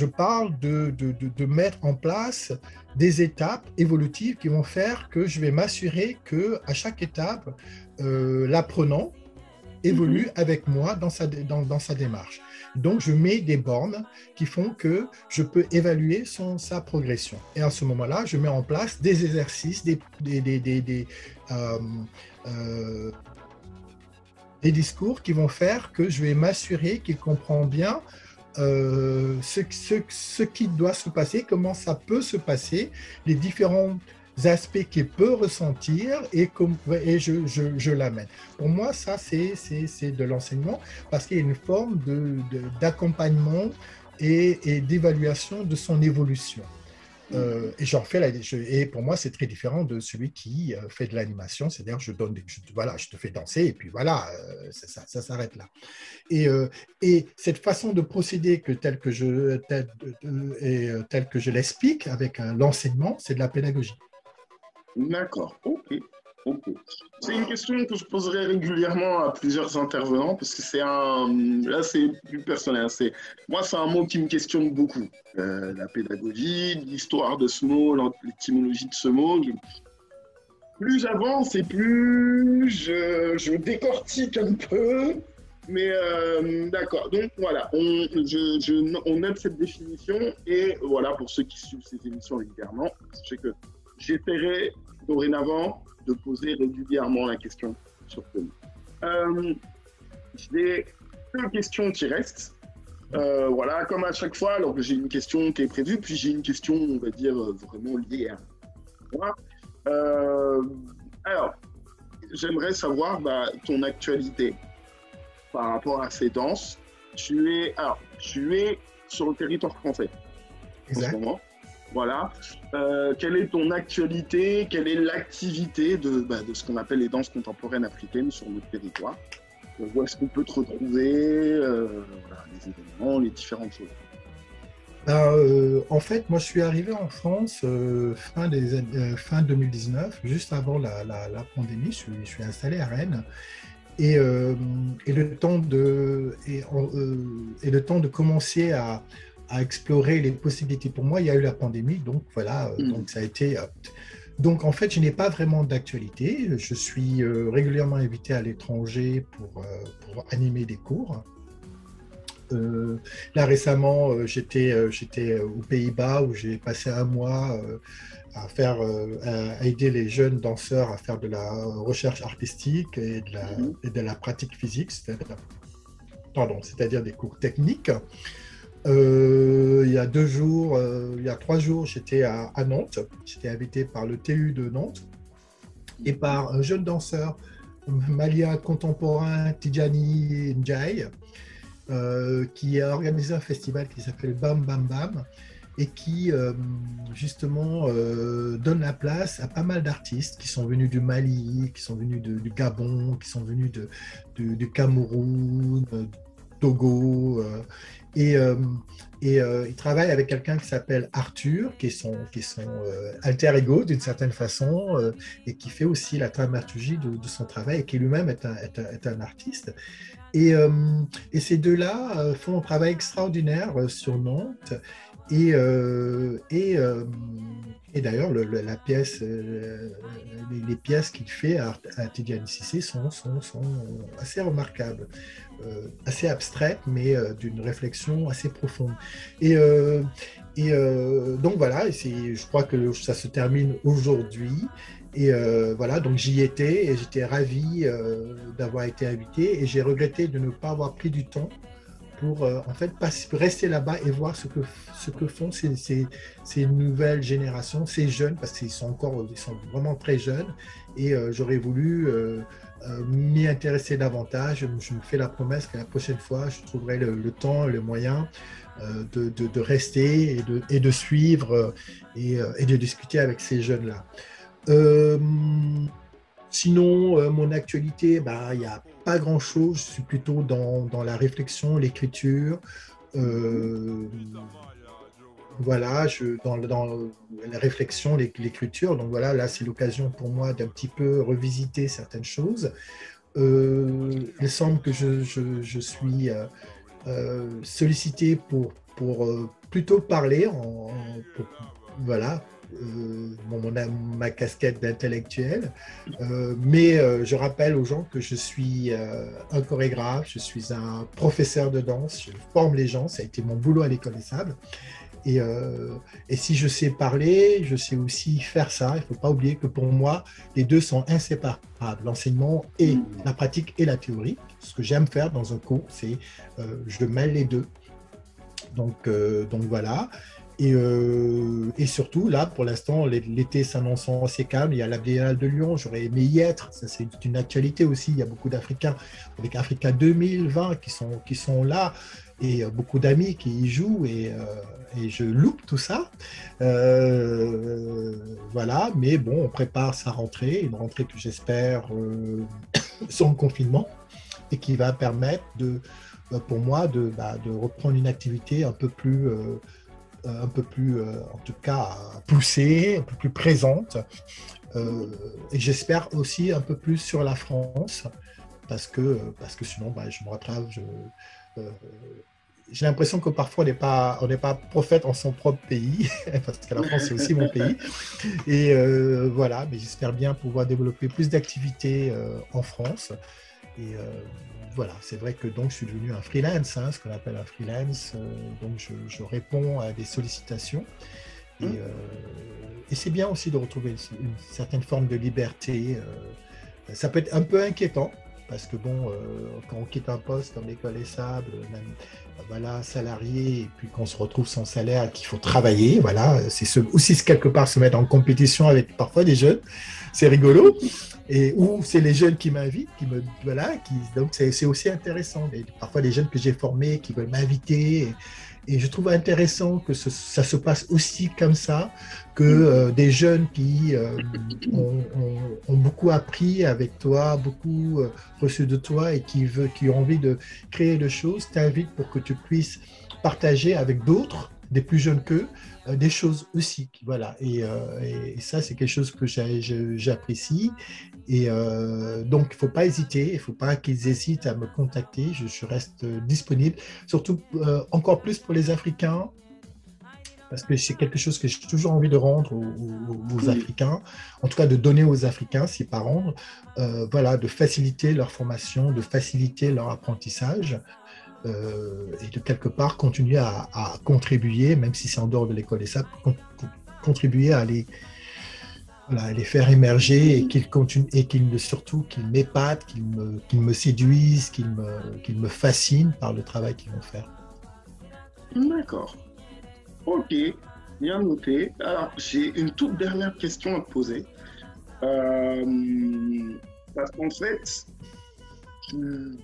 parle de mettre en place des étapes évolutives qui vont faire que je vais m'assurer qu'à chaque étape, l'apprenant évolue avec moi dans sa démarche. Donc, je mets des bornes qui font que je peux évaluer sa progression. Et à ce moment-là, je mets en place des exercices, des discours qui vont faire que je vais m'assurer qu'il comprend bien ce qui doit se passer, comment ça peut se passer, les différents aspects qu'il peut ressentir et je l'amène. Pour moi, ça, c'est de l'enseignement parce qu'il y a une forme d'accompagnement et d'évaluation de son évolution. Et j'en fais et pour moi, c'est très différent de celui qui fait de l'animation, c'est-à-dire je te fais danser et puis voilà, ça s'arrête là. Et cette façon de procéder telle que je l'explique avec l'enseignement, c'est de la pédagogie. D'accord, ok. C'est une question que je poserai régulièrement à plusieurs intervenants parce que là c'est plus personnel. Moi, c'est un mot qui me questionne beaucoup. La pédagogie, l'histoire de ce mot, l'étymologie de ce mot. Plus j'avance et plus je décortique un peu. Mais d'accord, donc voilà, on aime cette définition et voilà, pour ceux qui suivent ces émissions régulièrement, sachez que j'essaierai dorénavant de poser régulièrement la question sur ce mot. J'ai 2 questions qui restent. Voilà, comme à chaque fois, alors que j'ai une question qui est prévue, puis j'ai une question, on va dire, vraiment liée à moi. Alors, j'aimerais savoir ton actualité par rapport à ces danses. Tu es sur le territoire français en ce moment. Voilà. Quelle est ton actualité? Quelle est l'activité de ce qu'on appelle les danses contemporaines africaines sur notre territoire? Où est-ce qu'on peut te retrouver? Voilà, les événements, les différentes choses. En fait, moi, je suis arrivé en France fin 2019, juste avant la pandémie. Je suis installé à Rennes. Et le temps de commencer à explorer les possibilités. Pour moi, il y a eu la pandémie, donc voilà, donc ça a été... Donc en fait, je n'ai pas vraiment d'actualité. Je suis régulièrement invité à l'étranger pour animer des cours. Là récemment, j'étais aux Pays-Bas où j'ai passé un mois à aider les jeunes danseurs à faire de la recherche artistique et de la pratique physique, c'est-à-dire des cours techniques. Il y a 3 jours, j'étais à Nantes. J'étais invité par le TU de Nantes et par un jeune danseur malien contemporain, Tidjani Ndiaye, qui a organisé un festival qui s'appelle Bam Bam Bam et qui justement donne la place à pas mal d'artistes qui sont venus du Mali, qui sont venus du Gabon, qui sont venus du Cameroun, Togo. Et, euh, il travaille avec quelqu'un qui s'appelle Arthur, qui est son alter ego d'une certaine façon, et qui fait aussi la dramaturgie de son travail, et qui lui-même est un artiste. Et, euh, et ces deux-là font un travail extraordinaire sur Nantes. Et, euh, et, euh, et d'ailleurs, la pièce, les pièces qu'il fait à Tidiane Cissé sont assez remarquables, assez abstraites, mais d'une réflexion assez profonde. Et, euh, donc voilà, je crois que ça se termine aujourd'hui. Et voilà, donc j'y étais et j'étais ravi d'avoir été invité et j'ai regretté de ne pas avoir pris du temps pour en fait rester là-bas et voir ce que font ces nouvelles générations, ces jeunes, parce qu'ils ils sont vraiment très jeunes et j'aurais voulu m'y intéresser davantage. Je me fais la promesse que la prochaine fois, je trouverai le temps, le moyen de rester et de suivre et de discuter avec ces jeunes-là. Euh, Sinon, mon actualité, bah, il n'y a pas grand-chose. Je suis plutôt dans la réflexion, l'écriture. Euh, voilà, dans la réflexion, l'écriture. Donc voilà, là, c'est l'occasion pour moi d'un petit peu revisiter certaines choses. Il semble que je suis sollicité pour plutôt parler, voilà, ma casquette d'intellectuel. Mais je rappelle aux gens que je suis un chorégraphe, je suis un professeur de danse, je forme les gens, ça a été mon boulot à l'École des Sables. Et, euh, et si je sais parler, je sais aussi faire ça. Il ne faut pas oublier que pour moi, les deux sont inséparables. L'enseignement et la pratique et la théorie. Ce que j'aime faire dans un cours, c'est je mêle les deux. Donc voilà. Et surtout, là, pour l'instant, l'été s'annonçant assez calme. Il y a la Biennale de Lyon, j'aurais aimé y être. Ça, c'est une actualité aussi. Il y a beaucoup d'Africains, avec Africa 2020, qui sont là, et beaucoup d'amis qui y jouent, et je loupe tout ça. Voilà, mais bon, on prépare sa rentrée, une rentrée que j'espère sans confinement, et qui va permettre pour moi de reprendre une activité un peu plus, en tout cas, poussée, un peu plus présente. Et j'espère aussi un peu plus sur la France, parce que sinon, je me rattrape. J'ai l'impression que parfois, on n'est pas prophète en son propre pays, parce que la France, c'est aussi mon pays. Et voilà, mais j'espère bien pouvoir développer plus d'activités en France. Et voilà, c'est vrai que donc je suis devenu un freelance, hein, ce qu'on appelle un freelance. Donc je réponds à des sollicitations. Et c'est bien aussi de retrouver une certaine forme de liberté. Ça peut être un peu inquiétant, parce que bon, quand on quitte un poste comme l'École des Sables, même, voilà, salarié, et puis qu'on se retrouve sans salaire, qu'il faut travailler, voilà, aussi quelque part se mettre en compétition avec parfois des jeunes, c'est rigolo. Ou c'est les jeunes qui m'invitent, donc c'est aussi intéressant. Parfois des jeunes que j'ai formés qui veulent m'inviter. Et je trouve intéressant que ça se passe aussi comme ça, que des jeunes qui ont beaucoup appris avec toi, beaucoup reçu de toi et qui ont envie de créer des choses, t'invitent pour que tu puisses partager avec d'autres, des plus jeunes qu'eux, des choses aussi. Voilà. Et ça, c'est quelque chose que j'apprécie. Et donc, il ne faut pas hésiter, il ne faut pas qu'ils hésitent à me contacter. Je reste disponible, surtout encore plus pour les Africains, parce que c'est quelque chose que j'ai toujours envie de rendre aux Africains, en tout cas de donner aux Africains, si pas rendre, voilà, de faciliter leur formation, de faciliter leur apprentissage. Et de quelque part continuer à contribuer, même si c'est en dehors de l'École des Sables, contribuer à les faire émerger et surtout qu'ils m'épatent, qu'ils me séduisent, qu'ils me fascinent par le travail qu'ils vont faire. D'accord. Ok, bien noté. Alors, j'ai une toute dernière question à te poser. Parce qu'en fait, tu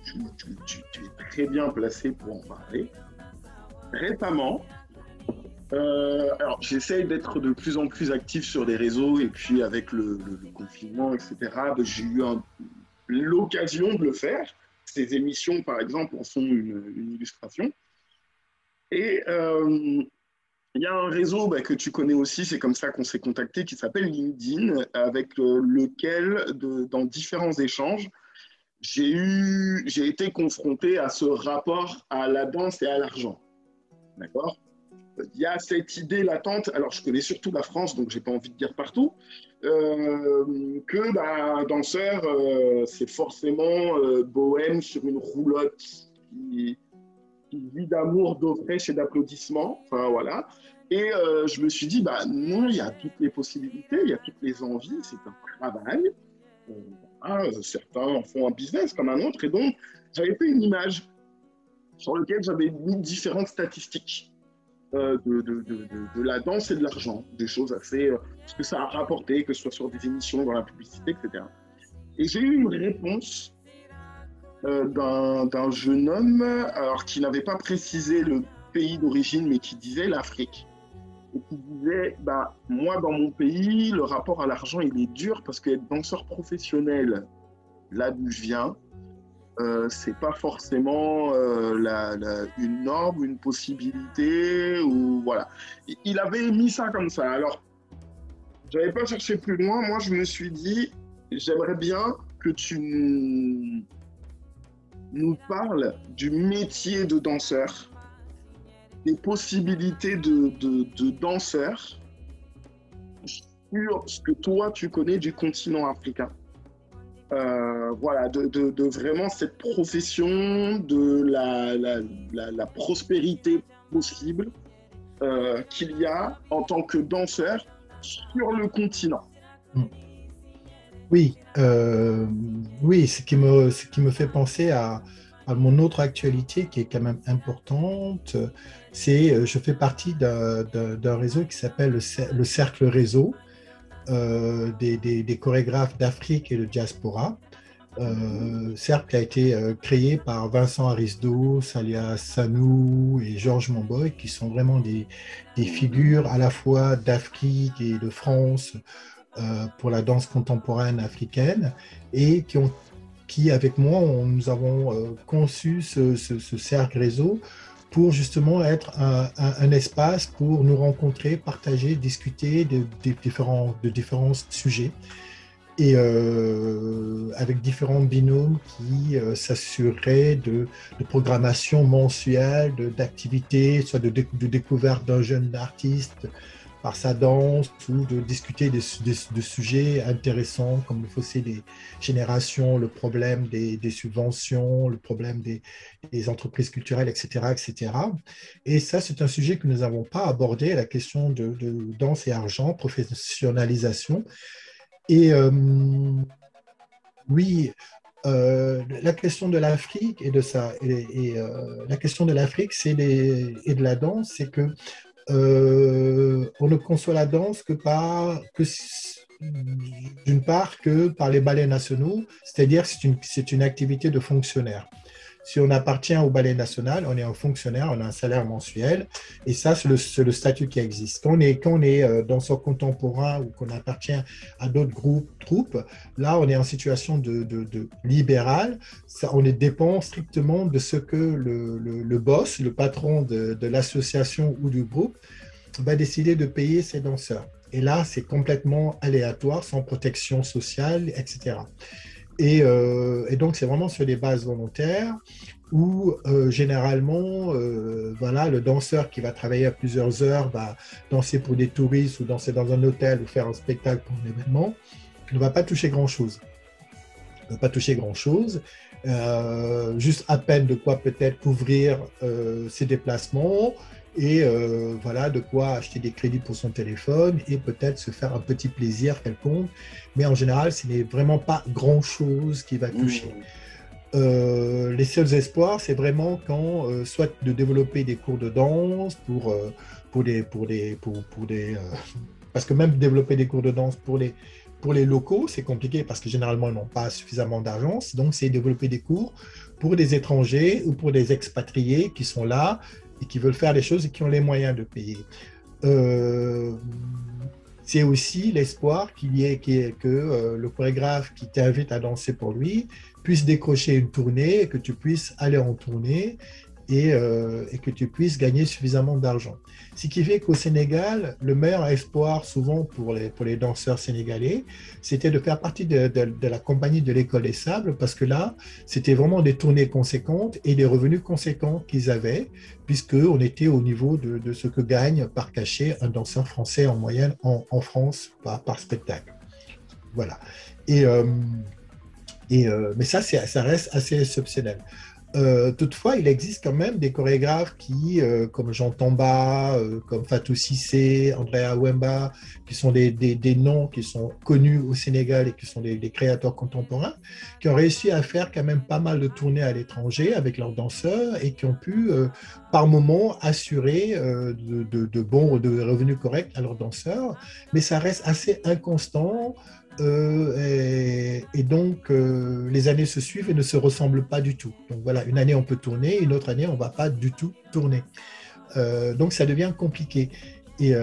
es très bien placé pour en parler. Récemment, alors j'essaye d'être de plus en plus actif sur les réseaux et puis avec le confinement, etc., j'ai eu l'occasion de le faire. ces émissions, par exemple, en sont une illustration. Et il y a un réseau que tu connais aussi, c'est comme ça qu'on s'est contacté, qui s'appelle LinkedIn, avec lequel, dans différents échanges, j'ai été confronté à ce rapport à la danse et à l'argent. D'accord? Il y a cette idée latente, alors je connais surtout la France, donc je n'ai pas envie de dire partout, que danseur, c'est forcément bohème sur une roulotte qui vit d'amour, d'eau fraîche et d'applaudissements. Enfin, voilà. Et je me suis dit, non, il y a toutes les possibilités, il y a toutes les envies, c'est un travail. Certains en font un business comme un autre. Et donc, j'avais fait une image sur laquelle j'avais mis différentes statistiques de la danse et de l'argent, des choses assez... ce que ça a rapporté, que ce soit sur des émissions, dans la publicité, etc. Et j'ai eu une réponse d'un jeune homme, alors qui n'avait pas précisé le pays d'origine, mais qui disait l'Afrique. Et qui disait, moi, dans mon pays, le rapport à l'argent, il est dur parce qu'être danseur professionnel, là d'où je viens, c'est pas forcément une norme, une possibilité, ou voilà. Il avait mis ça comme ça. Alors, j'avais pas cherché plus loin. Moi, je me suis dit, j'aimerais bien que tu nous parles du métier de danseur, des possibilités de danseur sur ce que toi, tu connais du continent africain. Voilà, de vraiment cette profession, de la prospérité possible qu'il y a en tant que danseur sur le continent. Oui, oui, ce qui me fait penser à mon autre actualité qui est quand même importante, c'est je fais partie d'un réseau qui s'appelle le Cercle Réseau, des chorégraphes d'Afrique et de diaspora. Cercle a été créé par Vincent Arisdo, Salia Sanou et Georges Monboy, qui sont vraiment des figures à la fois d'Afrique et de France pour la danse contemporaine africaine, et qui avec moi, nous avons conçu ce cercle réseau pour justement être un espace pour nous rencontrer, partager, discuter de différents sujets, et avec différents binômes qui s'assureraient de programmation mensuelle, d'activités, soit de découverte d'un jeune artiste par sa danse, ou de discuter de sujets intéressants comme le fossé des générations, le problème des subventions, le problème des entreprises culturelles, etc., etc. Et ça, c'est un sujet que nous n'avons pas abordé, la question de danse et argent, professionnalisation. Et oui, la question de l'Afrique et de ça, la question de l'Afrique et de la danse, c'est que on ne conçoit la danse d'une part que par les ballets nationaux, c'est-à-dire que c'est une activité de fonctionnaire. Si on appartient au ballet national, on est un fonctionnaire, on a un salaire mensuel, et ça, c'est le statut qui existe. Quand on est danseur contemporain ou qu'on appartient à d'autres troupes, là, on est en situation de libérale. On dépend strictement de ce que le boss, le patron de l'association ou du groupe, va décider de payer ses danseurs. Et là, c'est complètement aléatoire, sans protection sociale, etc. Et donc, c'est vraiment sur des bases volontaires où généralement, voilà, le danseur qui va travailler à plusieurs heures, va danser pour des touristes ou danser dans un hôtel ou faire un spectacle pour un événement, ne va pas toucher grand-chose. Il ne va pas toucher grand-chose, juste à peine de quoi peut-être couvrir ses déplacements, et voilà, de quoi acheter des crédits pour son téléphone et peut-être se faire un petit plaisir quelconque. Mais en général, ce n'est vraiment pas grand-chose qui va toucher. Les seuls espoirs, c'est vraiment quand, soit de développer des cours de danse parce que même développer des cours de danse pour les locaux, c'est compliqué parce que généralement, ils n'ont pas suffisamment d'argent. Donc, c'est développer des cours pour des étrangers ou pour des expatriés qui sont là et qui veulent faire des choses et qui ont les moyens de payer. c'est aussi l'espoir que le chorégraphe qui t'invite à danser pour lui puisse décrocher une tournée, et que tu puisses aller en tournée et que tu puisses gagner suffisamment d'argent. Ce qui fait qu'au Sénégal, le meilleur espoir souvent pour les danseurs sénégalais, c'était de faire partie de la compagnie de l'École des Sables, parce que là, c'était vraiment des tournées conséquentes et des revenus conséquents qu'ils avaient, puisqu'on était au niveau de ce que gagne par cachet un danseur français en moyenne en France par spectacle. Voilà. Mais ça reste assez exceptionnel. Toutefois, il existe quand même des chorégraphes comme Jean Tamba, comme Fatou Cissé, Andrea Wemba, qui sont des noms qui sont connus au Sénégal et qui sont des créateurs contemporains, qui ont réussi à faire quand même pas mal de tournées à l'étranger avec leurs danseurs et qui ont pu, par moment, assurer de revenus corrects à leurs danseurs. Mais ça reste assez inconstant. Et donc, les années se suivent et ne se ressemblent pas du tout. Donc voilà, une année on peut tourner, une autre année on ne va pas du tout tourner. Donc ça devient compliqué. Et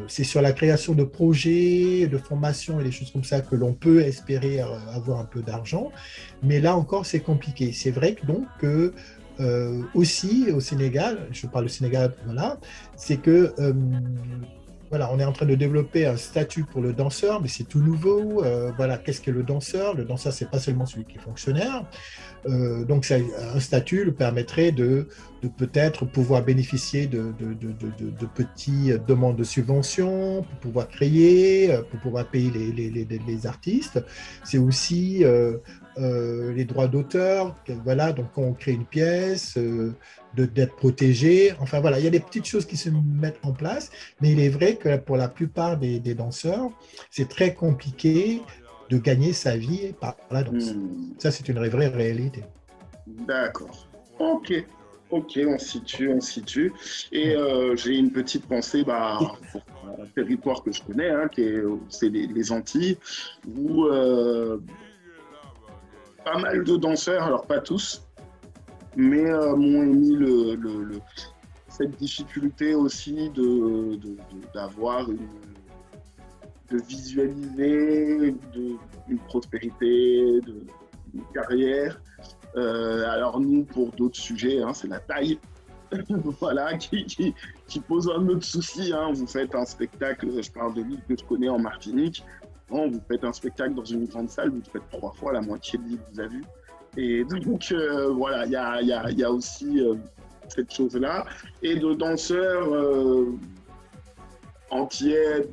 c'est sur la création de projets, de formations et des choses comme ça que l'on peut espérer avoir un peu d'argent. Mais là encore, c'est compliqué. C'est vrai que donc aussi au Sénégal, je parle du Sénégal, voilà, c'est que voilà, on est en train de développer un statut pour le danseur, mais c'est tout nouveau. Voilà, qu'est-ce qu'est le danseur? Le danseur, c'est pas seulement celui qui est fonctionnaire. Donc, un statut le permettrait de peut-être pouvoir bénéficier de petites demandes de subventions, pour pouvoir créer, pour pouvoir payer les artistes. C'est aussi les droits d'auteur. Voilà, donc quand on crée une pièce, d'être protégé. Enfin voilà, il y a des petites choses qui se mettent en place, mais il est vrai que pour la plupart des danseurs, c'est très compliqué de gagner sa vie par la danse. Ça, c'est une vraie réalité. D'accord. Ok, on situe. Et j'ai une petite pensée pour un territoire que je connais, hein, c'est les Antilles, où pas mal de danseurs, alors pas tous, mais m'ont émis cette difficulté aussi d'avoir de visualiser une prospérité, une carrière. Alors nous, pour d'autres sujets, hein, c'est la taille, voilà, qui pose un autre souci. Hein. Vous faites un spectacle, je parle de l'île que je connais en Martinique, bon, vous faites un spectacle dans une grande salle, vous faites 3 fois la moitié de l'île que vous avez vu. Et donc, voilà, il y a aussi cette chose-là. Et de danseurs antillais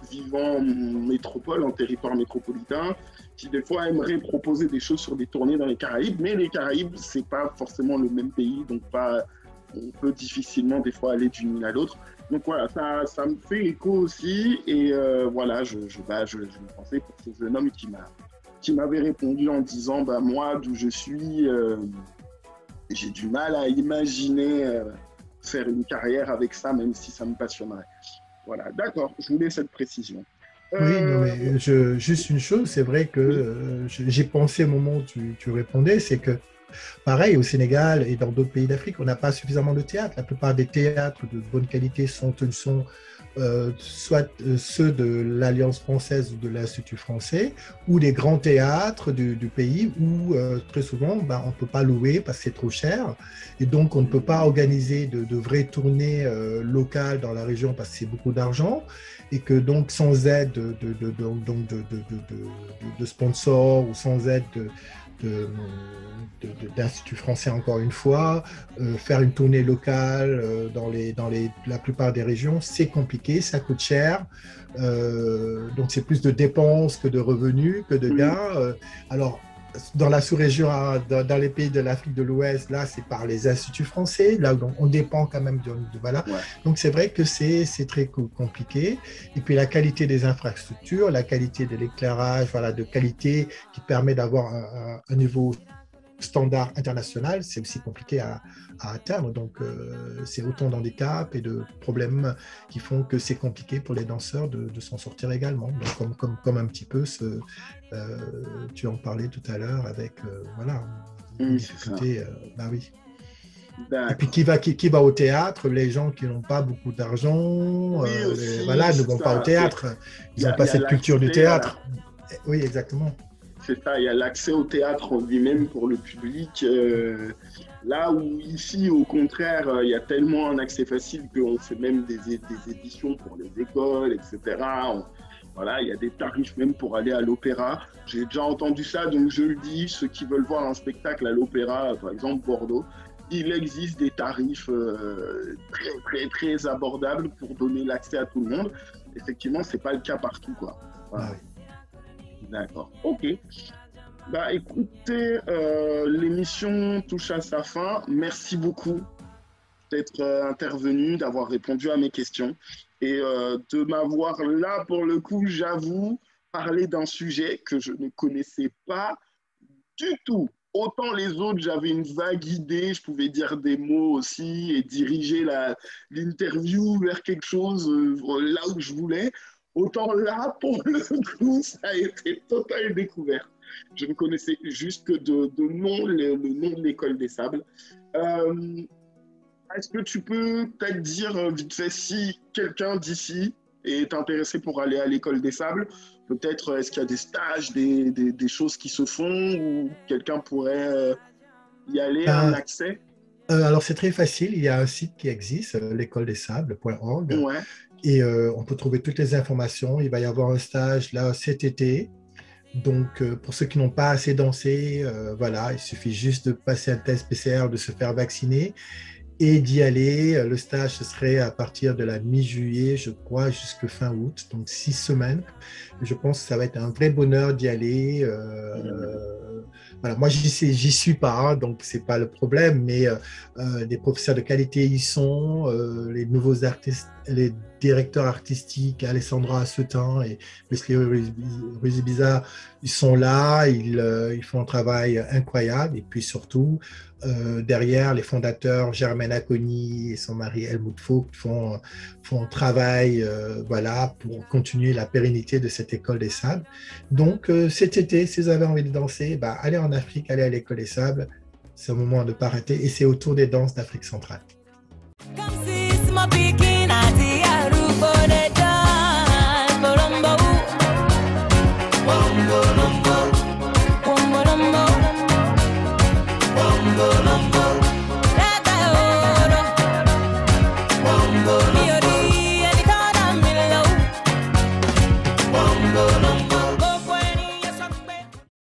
vivant en métropole, en territoire métropolitain, qui des fois aimeraient proposer des choses sur des tournées dans les Caraïbes. Mais les Caraïbes, c'est pas forcément le même pays, donc on peut difficilement des fois aller d'une île à l'autre. Donc voilà, ça me fait écho aussi. Et voilà, je me pensais pour ce jeune homme qui m'avait répondu en disant moi, d'où je suis, j'ai du mal à imaginer faire une carrière avec ça, même si ça me passionnerait. Voilà, d'accord, je voulais cette précision. Oui, non, mais juste une chose, c'est vrai que j'ai pensé au moment où tu répondais, c'est que pareil, au Sénégal et dans d'autres pays d'Afrique, on n'a pas suffisamment de théâtre. La plupart des théâtres de bonne qualité sont soit ceux de l'Alliance française ou de l'Institut français, ou des grands théâtres du pays où très souvent on ne peut pas louer parce que c'est trop cher, et donc on ne peut pas organiser de vraies tournées locales dans la région parce que c'est beaucoup d'argent, et que donc sans aide de sponsors ou sans aide d'Institut français, encore une fois, faire une tournée locale dans la plupart des régions, c'est compliqué, ça coûte cher, donc c'est plus de dépenses que de revenus, que de gains. Alors, dans la sous-région, dans les pays de l'Afrique de l'Ouest, là, c'est par les instituts français, là où on dépend quand même voilà. Ouais. Donc, c'est vrai que c'est très compliqué. Et puis, la qualité des infrastructures, la qualité de l'éclairage, voilà, de qualité qui permet d'avoir un niveau standard international, c'est aussi compliqué à atteindre. Donc, c'est autant d'handicaps et de problèmes qui font que c'est compliqué pour les danseurs de s'en sortir également. Donc, comme un petit peu tu en parlais tout à l'heure avec, voilà, une difficulté, oui. Et puis, D'accord. qui va au théâtre? Les gens qui n'ont pas beaucoup d'argent, Oui, aussi, voilà, ne c'est vont pas au ça. théâtre. Ils n'ont Il pas y a cette culture du l'accès à la... théâtre. Oui, exactement. C'est ça, il y a l'accès au théâtre en lui-même pour le public. Là où ici, au contraire, il y a tellement un accès facile qu'on fait même des éditions pour les écoles, etc. Voilà, il y a des tarifs même pour aller à l'opéra. J'ai déjà entendu ça, donc je le dis, ceux qui veulent voir un spectacle à l'opéra, par exemple Bordeaux, il existe des tarifs très, très, très abordables pour donner l'accès à tout le monde. Effectivement, c'est pas le cas partout, quoi. Voilà. Ah oui. D'accord. Ok. Bah écoutez, l'émission touche à sa fin. Merci beaucoup d'être intervenu, d'avoir répondu à mes questions et de m'avoir là, pour le coup, j'avoue, parlé d'un sujet que je ne connaissais pas du tout. Autant les autres, j'avais une vague idée, je pouvais dire des mots aussi et diriger l'interview vers quelque chose là où je voulais. Autant là, pour le coup, ça a été totale découverte. Je ne connaissais juste que de nom, le nom de l'école des sables. Euh, Est-ce que tu peux peut-être dire vite fait si quelqu'un d'ici est intéressé pour aller à l'école des sables? Peut-être est-ce qu'il y a des stages, des choses qui se font ou quelqu'un pourrait y aller, un Ben, accès? alors, c'est très facile. Il y a un site qui existe, l'écoledessables.org, Ouais, et on peut trouver toutes les informations. Il va y avoir un stage là cet été. Donc, pour ceux qui n'ont pas assez dansé, voilà, il suffit juste de passer un test PCR, de se faire vacciner et d'y aller. Le stage, ce serait à partir de la mi-juillet, je crois, jusqu'à fin août, donc 6 semaines. Je pense que ça va être un vrai bonheur d'y aller. Voilà, moi, j'y suis pas, hein, donc c'est pas le problème, mais les professeurs de qualité y sont, les nouveaux artistes, les directeurs artistiques, Alessandra Assetin et Wesley Ruzibiza, ils sont là, ils font un travail incroyable, et puis surtout, derrière, les fondateurs Germaine Acconi et son mari Helmut Vogt font un travail voilà, pour continuer la pérennité de cette école des sables. Donc cet été, si vous avez envie de danser, bah, allez en Afrique, allez à l'école des sables. C'est un moment à ne pas rater et c'est autour des danses d'Afrique centrale. Bongo,